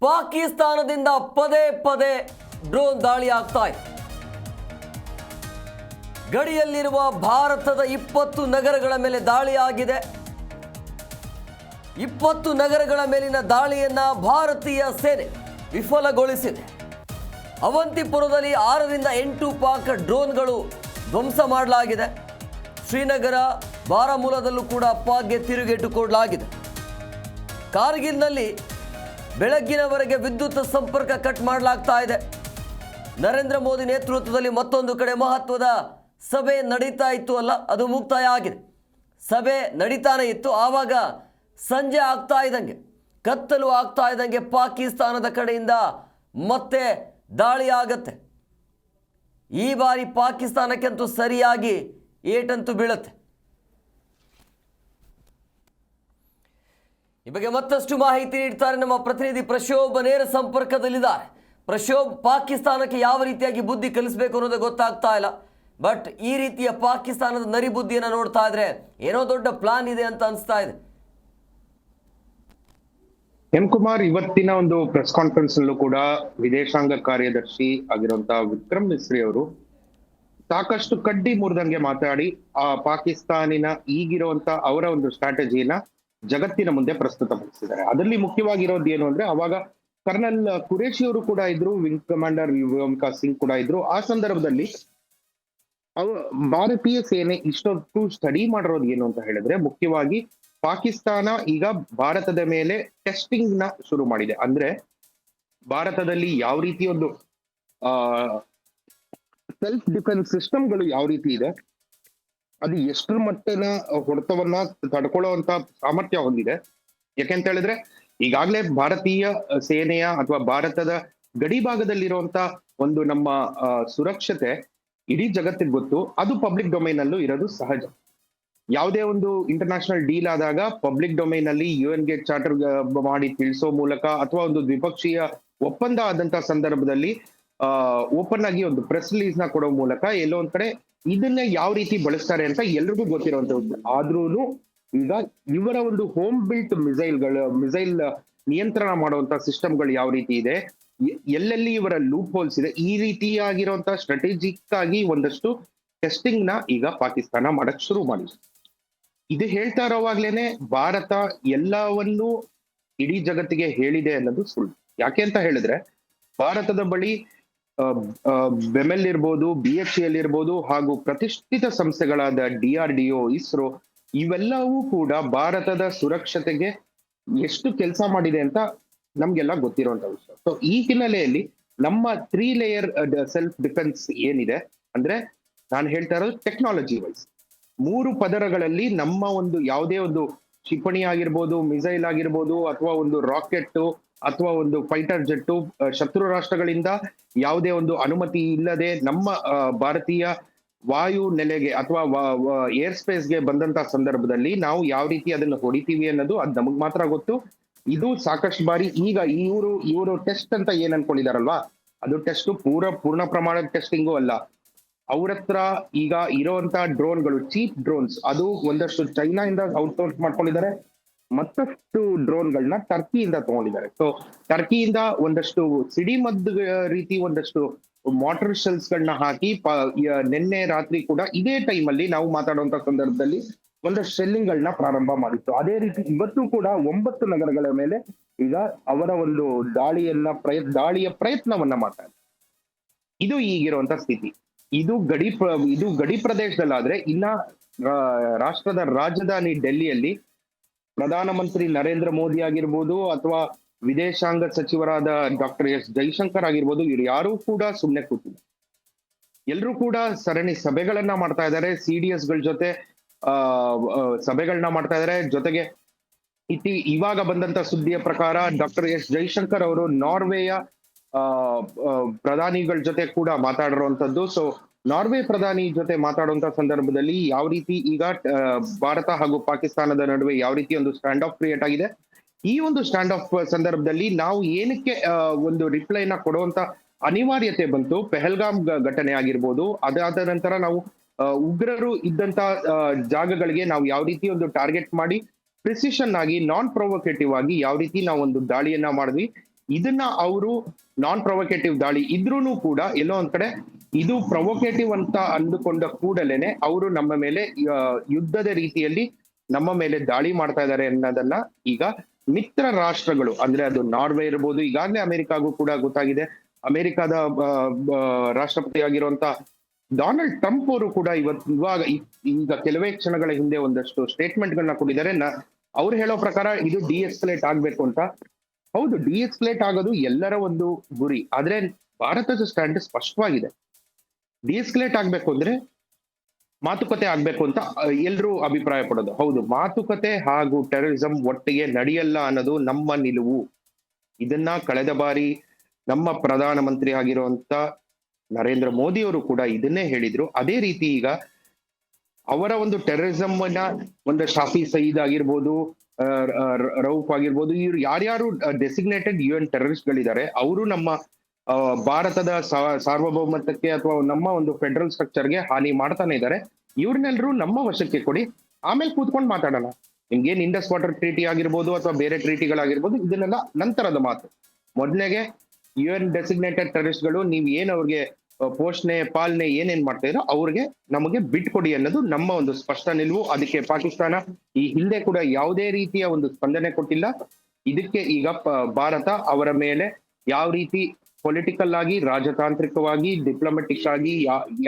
ಪಾಕಿಸ್ತಾನದಿಂದ ಪದೇ ಪದೇ ಡ್ರೋನ್ ದಾಳಿ ಆಗ್ತಾ ಇದೆ. ಗಡಿಯಲ್ಲಿರುವ ಭಾರತದ 20 ನಗರಗಳ ಮೇಲೆ ದಾಳಿ ಆಗಿದೆ. 20 ನಗರಗಳ ಮೇಲಿನ ದಾಳಿಯನ್ನ ಭಾರತೀಯ ಸೇನೆ ವಿಫಲಗೊಳಿಸಿದೆ. ಅವಂತಿಪುರದಲ್ಲಿ 6ರಿಂದ 8 ಪಾಕ್ ಡ್ರೋನ್ಗಳು ಧ್ವಂಸ ಮಾಡಲಾಗಿದೆ. ಶ್ರೀನಗರ, ಬಾರಾಮುಲಾದಲ್ಲೂ ಕೂಡ ಪಾಕ್ಗೆ ತಿರುಗೇಟು ಕೊಡಲಾಗಿದೆ. ಕಾರ್ಗಿಲ್ನಲ್ಲಿ ಬೆಳಗ್ಗಿನವರೆಗೆ ವಿದ್ಯುತ್ ಸಂಪರ್ಕ ಕಟ್ ಮಾಡಲಾಗ್ತಾ ಇದೆ. ನರೇಂದ್ರ ಮೋದಿ ನೇತೃತ್ವದಲ್ಲಿ ಮತ್ತೊಂದು ಕಡೆ ಮಹತ್ವದ ಸಭೆ ನಡೀತಾ ಇತ್ತು ಅಲ್ಲ, ಅದು ಮುಕ್ತಾಯ ಆಗಿದೆ. ಸಭೆ ನಡೀತಾನೆ ಇತ್ತು. ಆವಾಗ ಸಂಜೆ ಆಗ್ತಾ ಇದ್ದಂಗೆ, ಕತ್ತಲು ಆಗ್ತಾ ಇದ್ದಂಗೆ ಪಾಕಿಸ್ತಾನದ ಕಡೆಯಿಂದ ಮತ್ತೆ ದಾಳಿ ಆಗತ್ತೆ. ಈ ಬಾರಿ ಪಾಕಿಸ್ತಾನಕ್ಕಂತೂ ಸರಿಯಾಗಿ ಏಟಂತೂ ಬೀಳುತ್ತೆ. ಈ ಬಗ್ಗೆ ಮತ್ತಷ್ಟು ಮಾಹಿತಿ ನೀಡ್ತಾರೆ ನಮ್ಮ ಪ್ರತಿನಿಧಿ ಪ್ರಶೋಭ್. ನೇರ ಸಂಪರ್ಕದಲ್ಲಿದ್ದಾರೆ. ಪ್ರಶೋಭ್, ಪಾಕಿಸ್ತಾನಕ್ಕೆ ಯಾವ ರೀತಿಯಾಗಿ ಬುದ್ಧಿ ಕಲಿಸಬೇಕು ಅನ್ನೋದು ಗೊತ್ತಾಗ್ತಾ ಇಲ್ಲ. ಬಟ್ ಈ ರೀತಿಯ ಪಾಕಿಸ್ತಾನದ ನರಿ ಬುದ್ಧಿಯನ್ನು ನೋಡ್ತಾ ಇದ್ರೆ ಏನೋ ದೊಡ್ಡ ಪ್ಲಾನ್ ಇದೆ ಅಂತ ಅನಿಸ್ತಾ ಇದೆ. ಎಂ ಕುಮಾರ್, ಇವತ್ತಿನ ಒಂದು ಪ್ರೆಸ್ ಕಾನ್ಫರೆನ್ಸ್ ಅಲ್ಲೂ ಕೂಡ ವಿದೇಶಾಂಗ ಕಾರ್ಯದರ್ಶಿ ಆಗಿರುವಂತಹ ವಿಕ್ರಮ್ ಮಿಸ್ರಿ ಅವರು ಸಾಕಷ್ಟು ಕಡ್ಡಿ ಮುರಿದಂಗೆ ಮಾತಾಡಿ ಆ ಪಾಕಿಸ್ತಾನಿನ ಈಗಿರುವಂತ ಅವರ ಒಂದು ಸ್ಟ್ರಾಟಜಿಯನ್ನ ಜಗತ್ತಿನ ಮುಂದೆ ಪ್ರಸ್ತುತಪಡಿಸಿದ್ದಾರೆ. ಅದರಲ್ಲಿ ಮುಖ್ಯವಾಗಿರೋದು ಏನು ಅಂದ್ರೆ, ಅವಾಗ ಕರ್ನಲ್ ಕುರೇಶಿ ಅವರು ಕೂಡ ಇದ್ರು, ವಿಂಗ್ ಕಮಾಂಡರ್ ವ್ಯೋಮಿಕಾ ಸಿಂಗ್ ಕೂಡ ಇದ್ರು. ಆ ಸಂದರ್ಭದಲ್ಲಿ ಭಾರತೀಯ ಸೇನೆ ಇಷ್ಟೊತ್ತು ಸ್ಟಡಿ ಮಾಡಿರೋದು ಏನು ಅಂತ ಹೇಳಿದ್ರೆ, ಮುಖ್ಯವಾಗಿ ಪಾಕಿಸ್ತಾನ ಈಗ ಭಾರತದ ಮೇಲೆ ಟೆಸ್ಟಿಂಗ್ ನ ಶುರು ಮಾಡಿದೆ. ಅಂದ್ರೆ ಭಾರತದಲ್ಲಿ ಯಾವ ರೀತಿ ಒಂದು ಸೆಲ್ಫ್ ಡಿಫೆನ್ಸ್ ಸಿಸ್ಟಮ್ಗಳು ಯಾವ ರೀತಿ ಇದೆ, ಅದು ಎಷ್ಟರ ಮಟ್ಟಿನ ಹೊಡೆತವನ್ನ ತಡ್ಕೊಳ್ಳುವಂತ ಸಾಮರ್ಥ್ಯ ಹೊಂದಿದೆ. ಯಾಕೆಂತ ಹೇಳಿದ್ರೆ, ಈಗಾಗಲೇ ಭಾರತೀಯ ಸೇನೆಯ ಅಥವಾ ಭಾರತದ ಗಡಿ ಭಾಗದಲ್ಲಿರುವಂತ ಒಂದು ನಮ್ಮ ಸುರಕ್ಷತೆ ಇಡೀ ಜಗತ್ತಿಗೆ ಗೊತ್ತು. ಅದು ಪಬ್ಲಿಕ್ ಡೊಮೈನ್ ಅಲ್ಲೂ ಇರೋದು ಸಹಜ. ಯಾವುದೇ ಒಂದು ಇಂಟರ್ನ್ಯಾಷನಲ್ ಡೀಲ್ ಆದಾಗ ಪಬ್ಲಿಕ್ ಡೊಮೈನ್ ಅಲ್ಲಿ UN ಗೆ ಚಾರ್ಟರ್ ಮಾಡಿ ತಿಳಿಸೋ ಮೂಲಕ ಅಥವಾ ಒಂದು ದ್ವಿಪಕ್ಷೀಯ ಒಪ್ಪಂದ ಆದಂತ ಸಂದರ್ಭದಲ್ಲಿ ಓಪನ್ ಆಗಿ ಒಂದು ಪ್ರೆಸ್ ರಿಲೀಸ್ ನ ಕೊಡೋ ಮೂಲಕ ಎಲ್ಲೋ ಒಂದ್ ಕಡೆ ಇದನ್ನ ಯಾವ ರೀತಿ ಬಳಸ್ತಾರೆ ಅಂತ ಎಲ್ರಿಗೂ ಗೊತ್ತಿರುವಂತದ್ದು. ಆದ್ರೂನು ಈಗ ಇವರ ಒಂದು ಹೋಮ್ ಬಿಲ್ಟ್ ಮಿಸೈಲ್ ನಿಯಂತ್ರಣ ಮಾಡುವಂತ ಸಿಸ್ಟಮ್ಗಳು ಯಾವ ರೀತಿ ಇದೆ, ಎಲ್ಲೆಲ್ಲಿ ಇವರ ಲೂಪ್ ಹೋಲ್ಸ್ ಇದೆ, ಈ ರೀತಿಯಾಗಿರುವಂತ ಸ್ಟ್ರಾಟಜಿಕ್ ಆಗಿ ಒಂದಷ್ಟು ಟೆಸ್ಟಿಂಗ್ ನ ಈಗ ಪಾಕಿಸ್ತಾನ ಮಾಡಕ್ ಶುರು ಮಾಡಿದೆ. ಇದು ಹೇಳ್ತಾ ಇರೋವಾಗ್ಲೇನೆ ಭಾರತ ಎಲ್ಲವನ್ನೂ ಇಡೀ ಜಗತ್ತಿಗೆ ಹೇಳಿದೆ ಅನ್ನೋದು ಸುಳ್ಳು. ಯಾಕೆ ಅಂತ ಹೇಳಿದ್ರೆ, ಭಾರತದ ಬಳಿ ಬೆಮೆಲ್ ಇರ್ಬೋದು, BHEL ಇರ್ಬೋದು, ಹಾಗೂ ಪ್ರತಿಷ್ಠಿತ ಸಂಸ್ಥೆಗಳಾದ DRDO, ಇಸ್ರೋ ಇವೆಲ್ಲವೂ ಕೂಡ ಭಾರತದ ಸುರಕ್ಷತೆಗೆ ಎಷ್ಟು ಕೆಲಸ ಮಾಡಿದೆ ಅಂತ ನಮ್ಗೆಲ್ಲ ಗೊತ್ತಿರುವಂತ ವಿಷಯ. ಸೊ ಈ ಹಿನ್ನೆಲೆಯಲ್ಲಿ ನಮ್ಮ 3 ಲೇಯರ್ ಸೆಲ್ಫ್ ಡಿಫೆನ್ಸ್ ಏನಿದೆ ಅಂದ್ರೆ, ನಾನು ಹೇಳ್ತಾ ಇರೋದು ಟೆಕ್ನಾಲಜಿ ವೈಸ್ 3 ಪದರಗಳಲ್ಲಿ ನಮ್ಮ ಒಂದು ಯಾವುದೇ ಒಂದು ಕ್ಷಿಪಣಿ ಆಗಿರ್ಬೋದು, ಮಿಸೈಲ್ ಆಗಿರ್ಬೋದು, ಅಥವಾ ಒಂದು ರಾಕೆಟ್ ಅಥವಾ ಒಂದು ಫೈಟರ್ ಜೆಟ್ ಶತ್ರು ರಾಷ್ಟ್ರಗಳಿಂದ ಯಾವುದೇ ಒಂದು ಅನುಮತಿ ಇಲ್ಲದೆ ನಮ್ಮ ಭಾರತೀಯ ವಾಯು ನೆಲೆಗೆ ಅಥವಾ ಏರ್ ಸ್ಪೇಸ್ಗೆ ಬಂದಂತ ಸಂದರ್ಭದಲ್ಲಿ ನಾವು ಯಾವ ರೀತಿ ಅದನ್ನು ಹೊಡಿತೀವಿ ಅನ್ನೋದು ಅದು ನಮಗ್ ಮಾತ್ರ ಗೊತ್ತು. ಇದು ಸಾಕಷ್ಟು ಬಾರಿ ಈಗ ಇವರು ಟೆಸ್ಟ್ ಅಂತ ಏನ್ ಅನ್ಕೊಂಡಿದಾರಲ್ವಾ, ಅದು ಟೆಸ್ಟ್ ಪೂರ್ಣ ಪ್ರಮಾಣದ ಟೆಸ್ಟಿಂಗು ಅಲ್ಲ. ಅವ್ರ ಹತ್ರ ಈಗ ಇರೋಂತ ಡ್ರೋನ್ಗಳು, ಚೀಪ್ ಡ್ರೋನ್ಸ್, ಅದು ಒಂದಷ್ಟು ಚೈನಾದಿಂದ ಔಟ್ಸೋರ್ಸ್ ಮಾಡ್ಕೊಂಡಿದ್ದಾರೆ. ಮತ್ತಷ್ಟು ಡ್ರೋನ್ಗಳನ್ನ ಟರ್ಕಿಯಿಂದ ತಗೊಂಡಿದ್ದಾರೆ. ಸೊ ಟರ್ಕಿಯಿಂದ ಒಂದಷ್ಟು ಸಿಡಿಮದ್ದು ರೀತಿ ಒಂದಷ್ಟು ಮಾರ್ಟರ್ ಶೆಲ್ಸ್ ಗಳನ್ನ ಹಾಕಿ ನಿನ್ನೆ ರಾತ್ರಿ ಕೂಡ ಇದೇ ಟೈಮ್ ಅಲ್ಲಿ ನಾವು ಮಾತಾಡುವಂತ ಸಂದರ್ಭದಲ್ಲಿ ಒಂದಷ್ಟು ಶೆಲ್ಲಿಂಗ್ ಗಳನ್ನ ಪ್ರಾರಂಭ ಮಾಡಿತ್ತು. ಅದೇ ರೀತಿ ಇವತ್ತು ಕೂಡ 9 ನಗರಗಳ ಮೇಲೆ ಈಗ ಅವರ ಒಂದು ದಾಳಿಯ ಪ್ರಯತ್ನವನ್ನ ಮಾಡ್ತಾರೆ. ಇದು ಈಗಿರುವಂತ ಸ್ಥಿತಿ. ಇದು ಗಡಿ ಪ್ರದೇಶದಲ್ಲಾದ್ರೆ, ಇನ್ನ ರಾಷ್ಟ್ರದ ರಾಜಧಾನಿ ಡೆಲ್ಲಿಯಲ್ಲಿ ಪ್ರಧಾನಮಂತ್ರಿ ನರೇಂದ್ರ ಮೋದಿ ಆಗಿರ್ಬೋದು ಅಥವಾ ವಿದೇಶಾಂಗ ಸಚಿವರಾದ ಡಾಕ್ಟರ್ S ಜೈಶಂಕರ್ ಆಗಿರ್ಬೋದು, ಇವ್ರು ಯಾರು ಕೂಡ ಸುಮ್ಮನೆ ಕೂತಿಲ್ಲ. ಎಲ್ರೂ ಕೂಡ ಸರಣಿ ಸಭೆಗಳನ್ನ ಮಾಡ್ತಾ ಇದ್ದಾರೆ, CDS ಗಳ ಜೊತೆ ಸಭೆಗಳನ್ನ ಮಾಡ್ತಾ ಇದ್ದಾರೆ. ಜೊತೆಗೆ ಇವಾಗ ಬಂದಂತ ಸುದ್ದಿಯ ಪ್ರಕಾರ ಡಾಕ್ಟರ್ S ಜೈಶಂಕರ್ ಅವರು ನಾರ್ವೆಯ ಪ್ರಧಾನಿಗಳ ಜೊತೆ ಕೂಡ ಮಾತಾಡಿರುವಂತದ್ದು. ಸೊ ನಾರ್ವೆ ಪ್ರಧಾನಿ ಜೊತೆ ಮಾತಾಡುವಂತ ಸಂದರ್ಭದಲ್ಲಿ ಯಾವ ರೀತಿ ಈಗ ಭಾರತ ಹಾಗೂ ಪಾಕಿಸ್ತಾನದ ನಡುವೆ ಯಾವ ರೀತಿ ಒಂದು ಸ್ಟ್ಯಾಂಡ್ ಆಫ್ ಕ್ರಿಯೇಟ್ ಆಗಿದೆ, ಈ ಒಂದು ಸ್ಟ್ಯಾಂಡ್ ಆಫ್ ಸಂದರ್ಭದಲ್ಲಿ ನಾವು ಏನಕ್ಕೆ ಒಂದು ರಿಪ್ಲೈನ ಕೊಡುವಂತ ಅನಿವಾರ್ಯತೆ ಬಂತು. ಪೆಹಲ್ಗಾಮ್ ಘಟನೆ ಆಗಿರ್ಬೋದು, ಅದಾದ ನಂತರ ನಾವು ಉಗ್ರರು ಇದ್ದಂತ ಜಾಗಗಳಿಗೆ ನಾವು ಯಾವ ರೀತಿ ಒಂದು ಟಾರ್ಗೆಟ್ ಮಾಡಿ ಪ್ರಿಸಿಷನ್ ಆಗಿ ನಾನ್ ಪ್ರೊವೊಕೇಟಿವ್ ಆಗಿ ಯಾವ ರೀತಿ ನಾವು ಒಂದು ದಾಳಿಯನ್ನ ಮಾಡಿದ್ವಿ, ಇದನ್ನ ಅವರು ನಾನ್ ಪ್ರೊವೊಕೇಟಿವ್ ದಾಳಿ ಇದ್ರೂನು ಕೂಡ ಎಲ್ಲೋ ಒಂದ್ ಕಡೆ ಇದು ಪ್ರೊವೊಕೇಟಿವ್ ಅಂತ ಅಂದುಕೊಂಡ ಕೂಡಲೇನೆ ಅವರು ನಮ್ಮ ಮೇಲೆ ಯುದ್ಧದ ರೀತಿಯಲ್ಲಿ ನಮ್ಮ ಮೇಲೆ ದಾಳಿ ಮಾಡ್ತಾ ಇದ್ದಾರೆ ಅನ್ನೋದನ್ನ ಈಗ ಮಿತ್ರ ರಾಷ್ಟ್ರಗಳು ಅಂದ್ರೆ ಅದು ನಾರ್ವೆ ಇರ್ಬೋದು, ಈಗಾಗಲೇ ಅಮೆರಿಕಾಗೂ ಕೂಡ ಗೊತ್ತಾಗಿದೆ. ಅಮೆರಿಕಾದ ರಾಷ್ಟ್ರಪತಿ ಆಗಿರುವಂತ ಡೊನಾಲ್ಡ್ ಟ್ರಂಪ್ ಅವರು ಕೂಡ ಈಗ ಕೆಲವೇ ಕ್ಷಣಗಳ ಹಿಂದೆ ಒಂದಷ್ಟು ಸ್ಟೇಟ್ಮೆಂಟ್ ಗಳನ್ನ ಕೊಟ್ಟಿದ್ದಾರೆ. ಅವ್ರು ಹೇಳೋ ಪ್ರಕಾರ ಇದು ಡಿಎಸ್ಕಲೇಟ್ ಆಗ್ಬೇಕು ಅಂತ. ಹೌದು, ಡಿಎಸ್ಕಲೇಟ್ ಆಗೋದು ಎಲ್ಲರ ಒಂದು ಗುರಿ, ಆದ್ರೆ ಭಾರತದ ಸ್ಟ್ಯಾಂಡ್ ಸ್ಪಷ್ಟವಾಗಿದೆ. ಡಿಎಸ್ಕಲೇಟ್ ಆಗ್ಬೇಕು ಅಂದ್ರೆ ಮಾತುಕತೆ ಆಗ್ಬೇಕು ಅಂತ ಎಲ್ರೂ ಅಭಿಪ್ರಾಯ ಪಡೋದು. ಹೌದು, ಮಾತುಕತೆ ಹಾಗೂ ಟೆರರಿಸಂ ಒಟ್ಟಿಗೆ ನಡೆಯಲ್ಲ ಅನ್ನೋದು ನಮ್ಮ ನಿಲುವು. ಇದನ್ನ ಕಳೆದ ಬಾರಿ ನಮ್ಮ ಪ್ರಧಾನಮಂತ್ರಿ ಆಗಿರುವಂತ ನರೇಂದ್ರ ಮೋದಿ ಅವರು ಕೂಡ ಇದನ್ನೇ ಹೇಳಿದ್ರು. ಅದೇ ರೀತಿ ಈಗ ಅವರ ಒಂದು ಟೆರರಿಸಂ ಅನ್ನ ಒಂದು ಶಾಫಿ ಸಯೀದ್ ಆಗಿರ್ಬೋದು, ರೌಫ್ ಆಗಿರ್ಬೋದು, ಇವ್ರು ಯಾರ್ಯಾರು ಡೆಸಿಗ್ನೇಟೆಡ್ UN ಟೆರರಿಸ್ಟ್ ಗಳಿದ್ದಾರೆ ಅವರು ನಮ್ಮ ಭಾರತದ ಸಾರ್ವಭೌಮತ್ವಕ್ಕೆ ಅಥವಾ ನಮ್ಮ ಒಂದು ಫೆಡರಲ್ ಸ್ಟ್ರಕ್ಚರ್ಗೆ ಹಾನಿ ಮಾಡ್ತಾನೆ ಇದ್ದಾರೆ. ಇವ್ರನ್ನೆಲ್ಲರೂ ನಮ್ಮ ವಶಕ್ಕೆ ಕೊಡಿ, ಆಮೇಲೆ ಕೂತ್ಕೊಂಡು ಮಾತಾಡೋಣ. ನಿಮ್ಗೇನ್ ಇಂಡಸ್ ವಾಟರ್ ಟ್ರೀಟಿ ಆಗಿರ್ಬೋದು ಅಥವಾ ಬೇರೆ ಟ್ರೀಟಿಗಳಾಗಿರ್ಬೋದು, ಇದನ್ನೆಲ್ಲ ನಂತರದ ಮಾತು. ಮೊದಲಿಗೆ UN ಡೆಸಿಗ್ನೇಟೆಡ್ ಟೆರರಿಸ್ಟ್ ಗಳು ನೀವ್ ಏನ್ ಅವ್ರಿಗೆ ಪೋಷಣೆ ಪಾಲನೆ ಏನೇನ್ ಮಾಡ್ತಾ ಇದ್ರು ಅವ್ರಿಗೆ ನಮಗೆ ಬಿಟ್ಕೊಡಿ ಅನ್ನೋದು ನಮ್ಮ ಒಂದು ಸ್ಪಷ್ಟ ನಿಲುವು. ಅದಕ್ಕೆ ಪಾಕಿಸ್ತಾನ ಈ ಹಿಂದೆ ಕೂಡ ಯಾವುದೇ ರೀತಿಯ ಒಂದು ಸ್ಪಂದನೆ ಕೊಟ್ಟಿಲ್ಲ. ಇದಕ್ಕೆ ಈಗ ಭಾರತ ಅವರ ಮೇಲೆ ಯಾವ ರೀತಿ ಪೊಲಿಟಿಕಲ್ ಆಗಿ, ರಾಜತಾಂತ್ರಿಕವಾಗಿ, ಡಿಪ್ಲೊಮೆಟಿಕ್ ಆಗಿ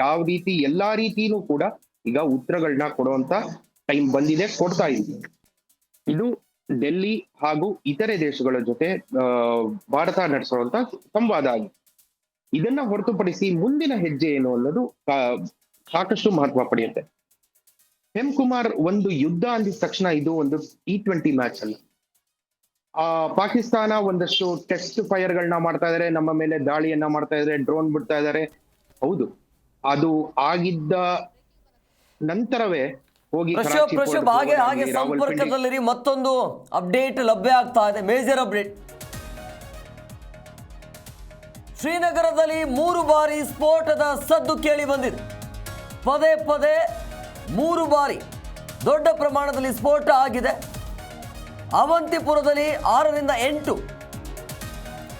ಯಾವ ರೀತಿ ಎಲ್ಲಾ ರೀತಿನೂ ಕೂಡ ಈಗ ಉತ್ತರಗಳನ್ನ ಕೊಡುವಂತ ಟೈಮ್ ಬಂದಿದೆ, ಕೊಡ್ತಾ ಇದೆ. ಇದು ಡೆಲ್ಲಿ ಹಾಗೂ ಇತರೆ ದೇಶಗಳ ಜೊತೆ ಭಾರತ ನಡೆಸುವಂತ ಸಂವಾದ ಆಗಿದೆ. ಇದನ್ನ ಹೊರತುಪಡಿಸಿ ಮುಂದಿನ ಹೆಜ್ಜೆ ಏನು ಅನ್ನೋದು ಸಾಕಷ್ಟು ಮಹತ್ವ ಪಡೆಯುತ್ತೆ. ಹೇಮಕುಮಾರ್, ಒಂದು ಯುದ್ಧ ಅಂದಿದ ತಕ್ಷಣ ಇದು ಒಂದು T20 ಮ್ಯಾಚ್ ಅಲ್ಲ. ಪಾಕಿಸ್ತಾನ ಒಂದಷ್ಟು ಟೆಸ್ಟ್ ಫೈರ್ ಗಳನ್ನ ಮಾಡ್ತಾ ಇದಾರೆ, ನಮ್ಮ ಮೇಲೆ ದಾಳಿಯನ್ನ ಮಾಡ್ತಾ ಇದಾರೆ, ಡ್ರೋನ್ ಬಿಡ್ತಾ ಇದಾರೆ. ಹೌದು, ಅದು ಆಗಿದ್ದ ನಂತರವೇ ಹೋಗಿ ಪ್ರಶೋಭ್ ಹಾಗೆ ಸಂಪರ್ಕದಲ್ಲಿರಿ. ಮತ್ತೊಂದು ಅಪ್ಡೇಟ್ ಲಭ್ಯ ಆಗ್ತಾ ಇದೆ, ಮೇಜರ್ ಅಪ್ಡೇಟ್. ಶ್ರೀನಗರದಲ್ಲಿ 3 ಬಾರಿ ಸ್ಫೋಟದ ಸದ್ದು ಕೇಳಿ ಬಂದಿದೆ. ಪದೇ 3 ಬಾರಿ ದೊಡ್ಡ ಪ್ರಮಾಣದಲ್ಲಿ ಸ್ಫೋಟ ಆಗಿದೆ. ಅವಂತಿಪುರದಲ್ಲಿ 6ರಿಂದ 8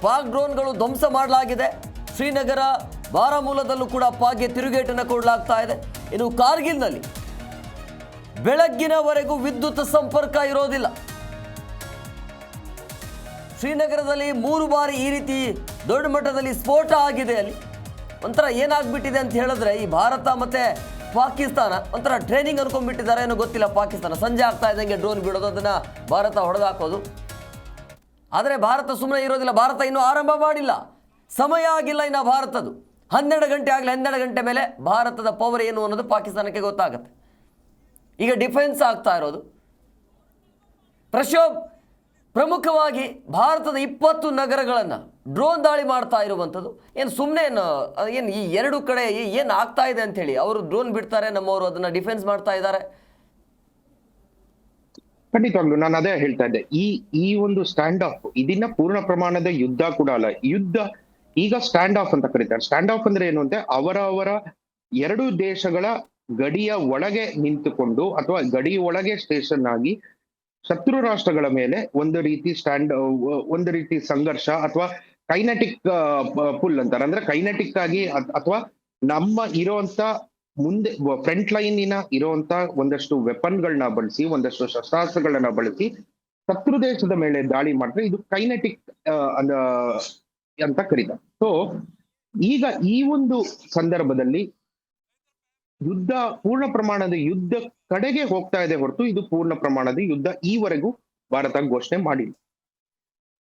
ಪಾಕ್ ಡ್ರೋನ್ಗಳು ಧ್ವಂಸ ಮಾಡಲಾಗಿದೆ. ಶ್ರೀನಗರ, ಬಾರಾಮೂಲದಲ್ಲೂ ಕೂಡ ಪಾಕ್ಗೆ ತಿರುಗೇಟನ್ನು ಕೊಡಲಾಗ್ತಾ ಇದೆ. ಇನ್ನು ಕಾರ್ಗಿಲ್ನಲ್ಲಿ ಬೆಳಗ್ಗಿನವರೆಗೂ ವಿದ್ಯುತ್ ಸಂಪರ್ಕ ಇರೋದಿಲ್ಲ. ಶ್ರೀನಗರದಲ್ಲಿ 3 ಬಾರಿ ಈ ರೀತಿ ದೊಡ್ಡ ಮಟ್ಟದಲ್ಲಿ ಸ್ಫೋಟ ಆಗಿದೆ. ಅಲ್ಲಿ ಒಂಥರ ಏನಾಗ್ಬಿಟ್ಟಿದೆ ಅಂತ ಹೇಳಿದ್ರೆ, ಈ ಭಾರತ ಮತ್ತೆ ಪಾಕಿಸ್ತಾನ ಒಂಥರ ಟ್ರೈನಿಂಗ್ ಅನ್ಕೊಂಡ್ಬಿಟ್ಟಿದ್ದಾರೆ ಏನೋ ಗೊತ್ತಿಲ್ಲ. ಪಾಕಿಸ್ತಾನ ಸಂಜೆ ಆಗ್ತಾ ಇದ್ದಂಗೆ ಡ್ರೋನ್ ಬಿಡೋದು, ಅದನ್ನ ಭಾರತ ಹೊಡೆದಾಕೋದು. ಆದರೆ ಭಾರತ ಸುಮ್ಮನೆ ಇರೋದಿಲ್ಲ. ಭಾರತ ಇನ್ನೂ ಆರಂಭ ಮಾಡಿಲ್ಲ, ಸಮಯ ಆಗಿಲ್ಲ ಇನ್ನು ಭಾರತದ್ದು. 12 ಗಂಟೆ ಆಗಲಿ, 12 ಗಂಟೆ ಮೇಲೆ ಭಾರತದ ಪವರ್ ಏನು ಅನ್ನೋದು ಪಾಕಿಸ್ತಾನಕ್ಕೆ ಗೊತ್ತಾಗುತ್ತೆ. ಈಗ ಡಿಫೆನ್ಸ್ ಆಗ್ತಾ ಇರೋದು. ಪ್ರಶೋಭ್, ಪ್ರಮುಖವಾಗಿ ಭಾರತದ 20 ನಗರಗಳನ್ನು ಡ್ರೋನ್ ದಾಳಿ ಮಾಡ್ತಾ ಇರುವಂಥದ್ದು ಏನು ಸುಮ್ಮನೆ ಏನು ಈ 2 ಕಡೆ ಏನು ಆಗ್ತಾ ಇದೆ ಅಂತ ಹೇಳಿ ಅವರು ಡ್ರೋನ್ ಬಿಡ್ತಾರೆ, ನಮ್ಮವರು ಅದನ್ನ ಡಿಫೆನ್ಸ್ ಮಾಡ್ತಾ ಇದ್ದಾರೆ. ಖಂಡಿತವಾಗ್ಲು ನಾನು ಅದೇ ಹೇಳ್ತಾ ಇದ್ದೆ, ಈ ಒಂದು ಸ್ಟ್ಯಾಂಡ್ ಆಫ್ ಇದನ್ನ ಪೂರ್ಣ ಪ್ರಮಾಣದ ಯುದ್ಧ ಕೂಡ ಅಲ್ಲ. ಯುದ್ಧ ಈಗ ಸ್ಟ್ಯಾಂಡ್ ಆಫ್ ಅಂತ ಕರೀತಾರೆ. ಸ್ಟ್ಯಾಂಡ್ ಆಫ್ ಅಂದ್ರೆ ಏನು ಅಂದ್ರೆ ಅವರ 2 ದೇಶಗಳ ಗಡಿಯ ಒಳಗೆ ನಿಂತುಕೊಂಡು ಅಥವಾ ಗಡಿ ಒಳಗೆ ಸ್ಟೇಷನ್ ಆಗಿ ಶತ್ರು ರಾಷ್ಟ್ರಗಳ ಮೇಲೆ ಒಂದು ರೀತಿ ಸಂಘರ್ಷ ಅಥವಾ ಕೈನೆಟಿಕ್ ಪುಲ್ ಅಂತಾರೆ. ಅಂದ್ರೆ ಕೈನೆಟಿಕ್ ಆಗಿ ಅಥವಾ ನಮ್ಮ ಇರೋಂತ ಮುಂದೆ ಫ್ರಂಟ್ ಲೈನಿನ ಇರುವಂತ ಒಂದಷ್ಟು ವೆಪನ್ಗಳನ್ನ ಬಳಸಿ, ಒಂದಷ್ಟು ಶಸ್ತ್ರಾಸ್ತ್ರಗಳನ್ನ ಬಳಸಿ ಶತ್ರು ದೇಶದ ಮೇಲೆ ದಾಳಿ ಮಾಡಿದ್ರೆ ಇದು ಕೈನೆಟಿಕ್ ಅಂತ ಕರೀತಾರೆ. ಸೊ ಈಗ ಈ ಒಂದು ಸಂದರ್ಭದಲ್ಲಿ ಯುದ್ಧ ಪೂರ್ಣ ಪ್ರಮಾಣದ ಯುದ್ಧ ಕಡೆಗೆ ಹೋಗ್ತಾ ಇದೆ ಹೊರತು ಇದು ಪೂರ್ಣ ಪ್ರಮಾಣದ ಯುದ್ಧ ಈವರೆಗೂ ಭಾರತ ಘೋಷಣೆ ಮಾಡಿಲ್ಲ.